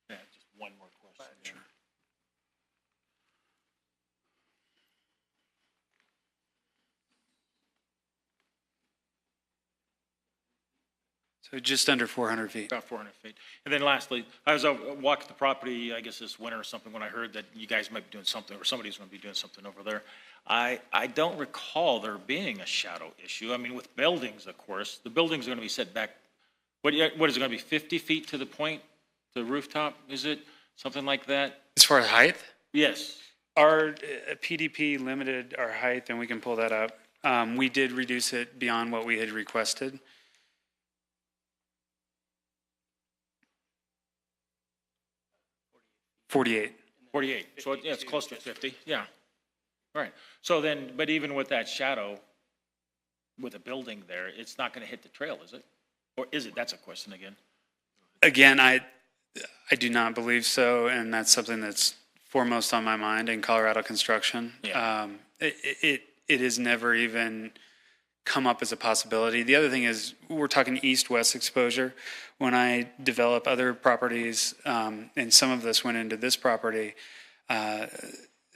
Yeah, just one more question. Sure. So just under 400 feet. About 400 feet. And then lastly, I was walking the property, I guess this winter or something, when I heard that you guys might be doing something, or somebody's going to be doing something over there. I don't recall there being a shadow issue. I mean, with buildings, of course, the buildings are going to be set back. What is it going to be, 50 feet to the point, the rooftop? Is it something like that? As far as height? Yes. Our PDP limited our height, and we can pull that up. We did reduce it beyond what we had requested. $48. 48. So it's close to 50. Yeah. Right. So then, but even with that shadow, with a building there, it's not going to hit the trail, is it? Or is it? That's a question again. Again, I do not believe so, and that's something that's foremost on my mind in Colorado construction. Yeah. It has never even come up as a possibility. The other thing is we're talking east-west exposure. When I develop other properties, and some of this went into this property,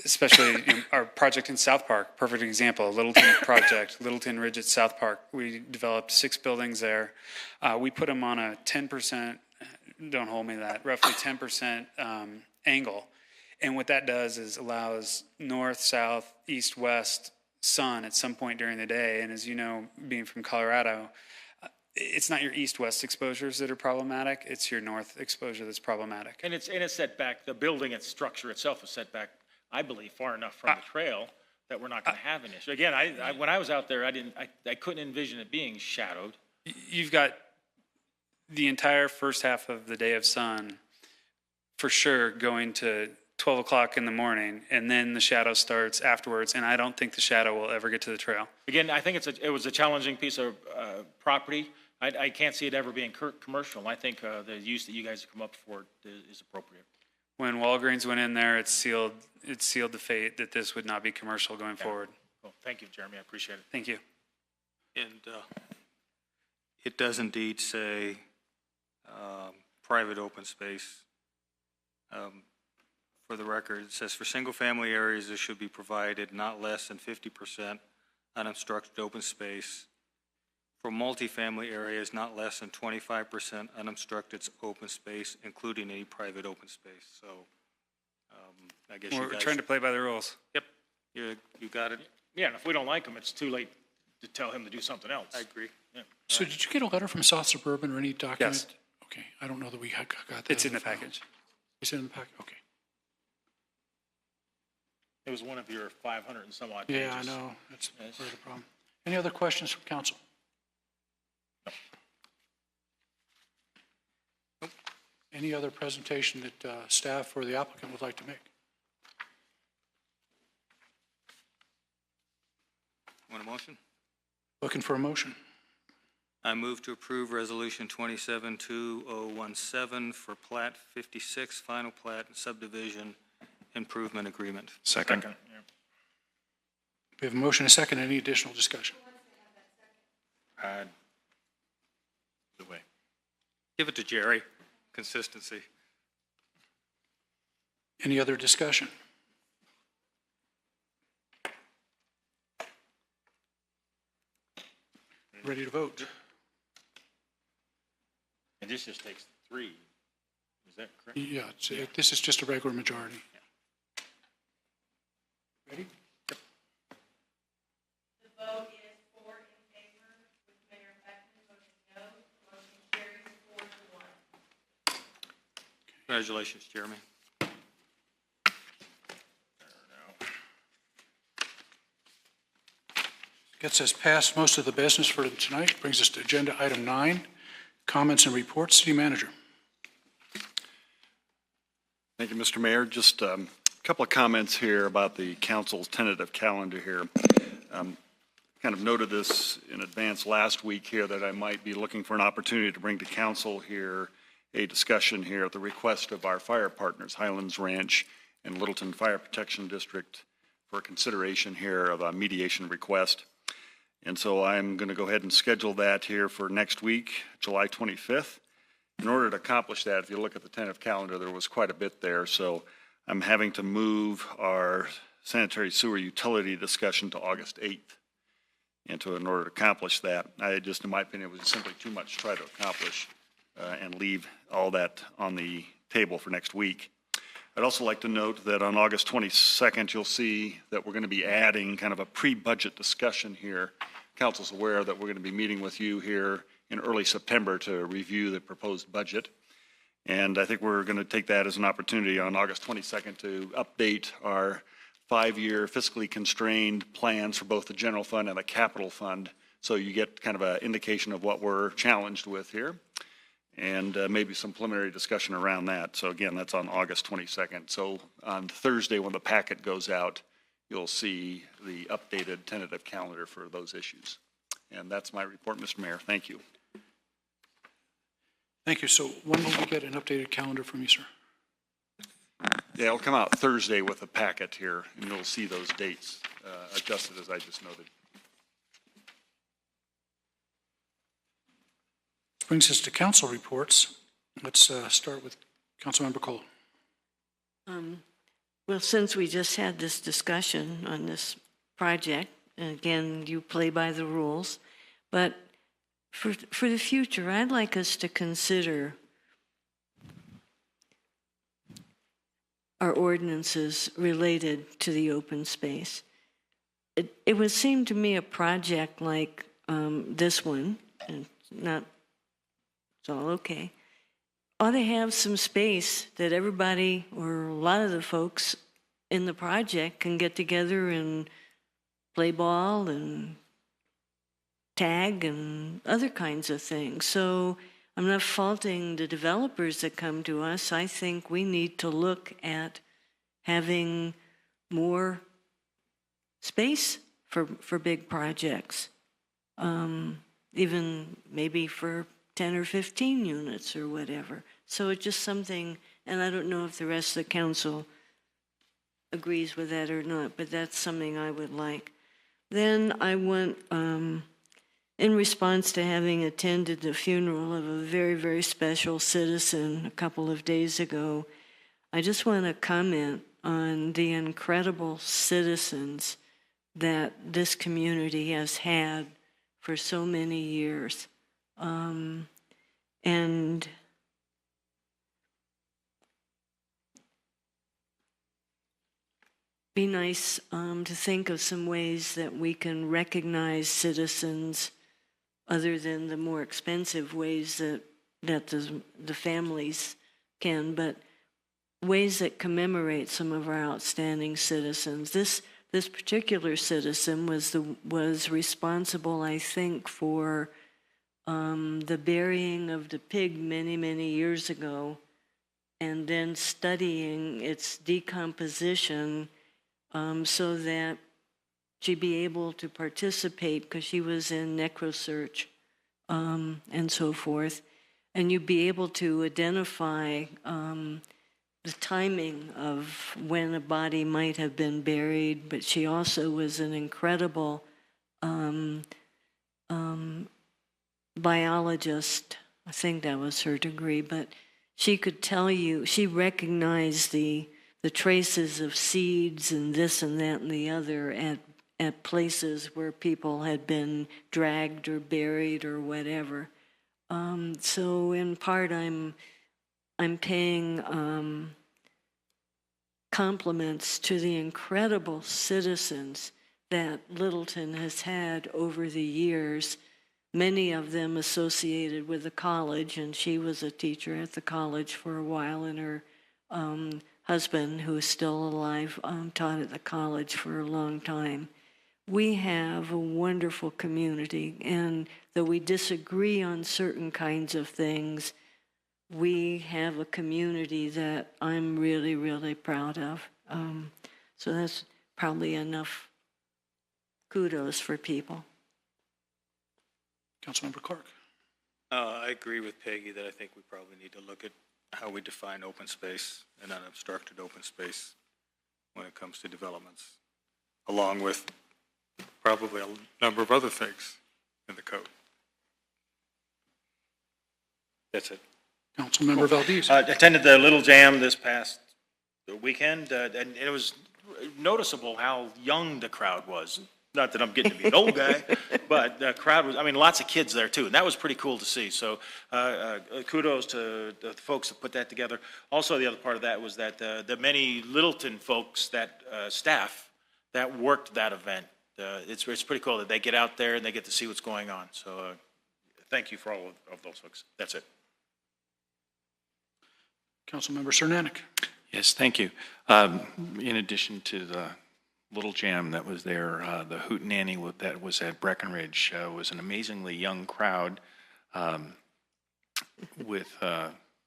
especially our project in South Park, perfect example, Littleton project, Littleton Ridge at South Park. We developed 6 buildings there. We put them on a 10%, don't hold me to that, roughly 10% angle. And what that does is allows north, south, east, west sun at some point during the day. And as you know, being from Colorado, it's not your east-west exposures that are problematic, it's your north exposure that's problematic. And it's set back, the building, its structure itself is set back, I believe, far enough from the trail that we're not going to have an issue. Again, when I was out there, I couldn't envision it being shadowed. You've got the entire first half of the day of sun for sure going to 12 o'clock in the morning, and then the shadow starts afterwards, and I don't think the shadow will ever get to the trail. Again, I think it was a challenging piece of property. I can't see it ever being commercial. I think the use that you guys have come up for is appropriate. When Walgreens went in there, it sealed the fate that this would not be commercial going forward. Well, thank you, Jeremy. I appreciate it. Thank you. And it does indeed say private open space. For the record, it says for single-family areas, there should be provided not less than 50% unobstructed open space. For multifamily areas, not less than 25% unobstructed open space, including any private open space. So I guess We're trying to play by the rules. Yep, you got it. Yeah, and if we don't like him, it's too late to tell him to do something else. I agree. Yeah. So did you get a letter from South Suburban or any document? Yes. Okay, I don't know that we got that. It's in the file. package. It's in the package, okay. It was one of your 500 and some odd pages. Yeah, I know, that's part of the problem. Any other questions from council? Nope. Any other presentation that staff or the applicant would like to make? Want a motion? Looking for a motion. I move to approve Resolution 27-2017 for Plat 56, Final Plat and Subdivision Improvement Agreement. Second. We have a motion and a second. Any additional discussion? The way. Give it to Jerry. Consistency. Any other discussion? Ready to vote? And this just takes 3. Is that correct? Yeah, this is just a regular majority. Ready? The vote is 4 in favor, with Mayor Beckman voting no. Motion carries 4-1. Congratulations, Jeremy. Gets us past most of the business for tonight. Brings us to agenda item 9, comments and reports. City Manager. Thank you, Mr. Mayor. Just a couple of comments here about the council's tentative calendar here. Kind of noted this in advance last week here that I might be looking for an opportunity to bring to council here a discussion here at the request of our fire partners, Highlands Ranch and Littleton Fire Protection District, for consideration here of a mediation request. And so I'm going to go ahead and schedule that here for next week, July 25th. In order to accomplish that, if you look at the tentative calendar, there was quite a bit there. So I'm having to move our sanitary sewer utility discussion to August 8th. And in order to accomplish that, in my opinion, it was simply too much to try to accomplish and leave all that on the table for next week. I'd also like to note that on August 22nd, you'll see that we're going to be adding kind of a pre-budget discussion here. Council's aware that we're going to be meeting with you here in early September to review the proposed budget. And I think we're going to take that as an opportunity on August 22nd to update our 5-year fiscally constrained plans for both the general fund and the capital fund. So you get kind of an indication of what we're challenged with here, and maybe some preliminary discussion around that. So again, that's on August 22nd. So on Thursday, when the packet goes out, you'll see the updated tentative calendar for those issues. And that's my report, Mr. Mayor. Thank you. Thank you. So when will we get an updated calendar from you, sir? Yeah, it'll come out Thursday with a packet here, and you'll see those dates adjusted as I just noted. This brings us to council reports. Let's start with Councilmember Cole. Well, since we just had this discussion on this project, and again, you play by the rules, but for the future, I'd like us to consider our ordinances related to the open space. It would seem to me a project like this one, and not, it's all okay, ought to have some space that everybody or a lot of the folks in the project can get together and play ball and tag and other kinds of things. So I'm not faulting the developers that come to us. I think we need to look at having more space for big projects, even maybe for 10 or 15 units or whatever. So it's just something, and I don't know if the rest of the council agrees with that or not, but that's something I would like. Then I want, in response to having attended the funeral of a very, very special citizen a couple of days ago, I just want to comment on the incredible citizens that this community has had for so many years. And be nice to think of some ways that we can recognize citizens other than the more expensive ways that the families can, but ways that commemorate some of our outstanding citizens. This particular citizen was responsible, I think, for the burying of the pig many, many years ago, and then studying its decomposition so that she'd be able to participate, because she was in necrosearch and so forth, and you'd be able to identify the timing of when a body might have been buried. But she also was an incredible biologist. I think that was her degree, but she could tell you, she recognized the traces of seeds and this and that and the other at places where people had been dragged or buried or whatever. So in part, I'm paying compliments to the incredible citizens that Littleton has had over the years, many of them associated with the college, and she was a teacher at the college for a while, and her husband, who is still alive, taught at the college for a long time. We have a wonderful community, and though we disagree on certain kinds of things, we have a community that I'm really, really proud of. So that's probably enough kudos for people. Councilmember Clark. I agree with Peggy that I think we probably need to look at how we define open space and unobstructed open space when it comes to developments, along with probably a number of other things in the code. That's it. Councilmember Valdez. I attended the Little Jam this past weekend, and it was noticeable how young the crowd was. Not that I'm getting to be an old guy, but the crowd was, I mean, lots of kids there too, and that was pretty cool to see. So kudos to the folks that put that together. Also, the other part of that was that the many Littleton folks, that staff that worked that event, it's pretty cool that they get out there and they get to see what's going on. So thank you for all of those folks. That's it. Councilmember Cernanek. Yes, thank you. In addition to the Little Jam that was there, the Hootenanny that was at Breckenridge was an amazingly young crowd, with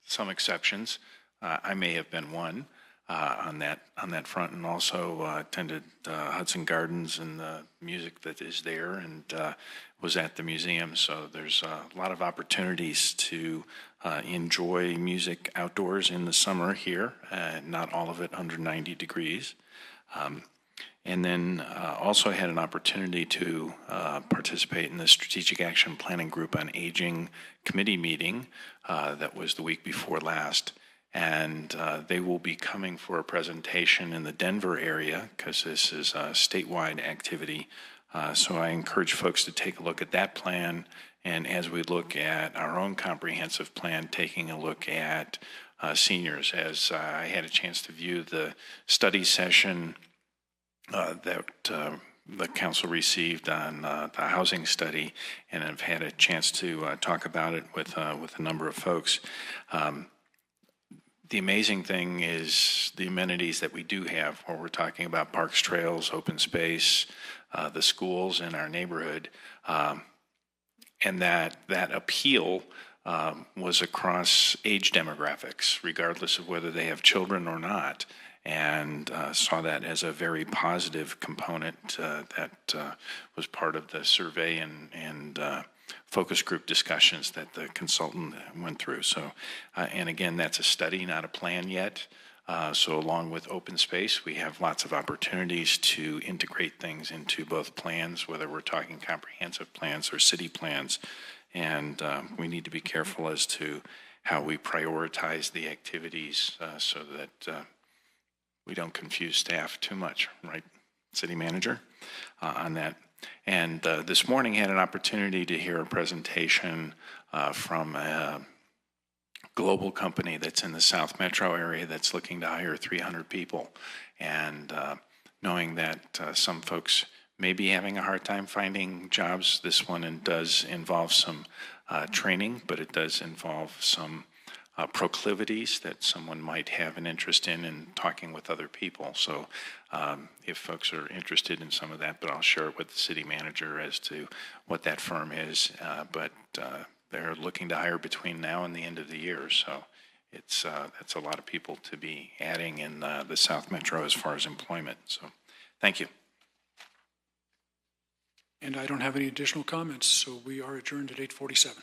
some exceptions. I may have been one on that front, and also attended Hudson Gardens and the music that is there, and was at the museum. So there's a lot of opportunities to enjoy music outdoors in the summer here, not all of it under 90 degrees. And then also had an opportunity to participate in the Strategic Action Planning Group on Aging committee meeting that was the week before last. And they will be coming for a presentation in the Denver area, because this is a statewide activity. So I encourage folks to take a look at that plan. And as we look at our own comprehensive plan, taking a look at seniors. As I had a chance to view the study session that the council received on the housing study, and I've had a chance to talk about it with a number of folks. The amazing thing is the amenities that we do have, where we're talking about parks, trails, open space, the schools in our neighborhood, and that appeal was across age demographics, regardless of whether they have children or not, and saw that as a very positive component that was part of the survey and focus group discussions that the consultant went through. So, and again, that's a study, not a plan yet. So along with open space, we have lots of opportunities to integrate things into both plans, whether we're talking comprehensive plans or city plans. And we need to be careful as to how we prioritize the activities so that we don't confuse staff too much, right, City Manager, on that. And this morning had an opportunity to hear a presentation from a global company that's in the South Metro area that's looking to hire 300 people. And knowing that some folks may be having a hard time finding jobs, this one does involve some training, but it does involve some proclivities that someone might have an interest in talking with other people. So if folks are interested in some of that, but I'll share it with the city manager as to what that firm is. But they're looking to hire between now and the end of the year. So it's that's a lot of people to be adding in the South Metro as far as employment. So thank you. And I don't have any additional comments, so we are adjourned at 8:47.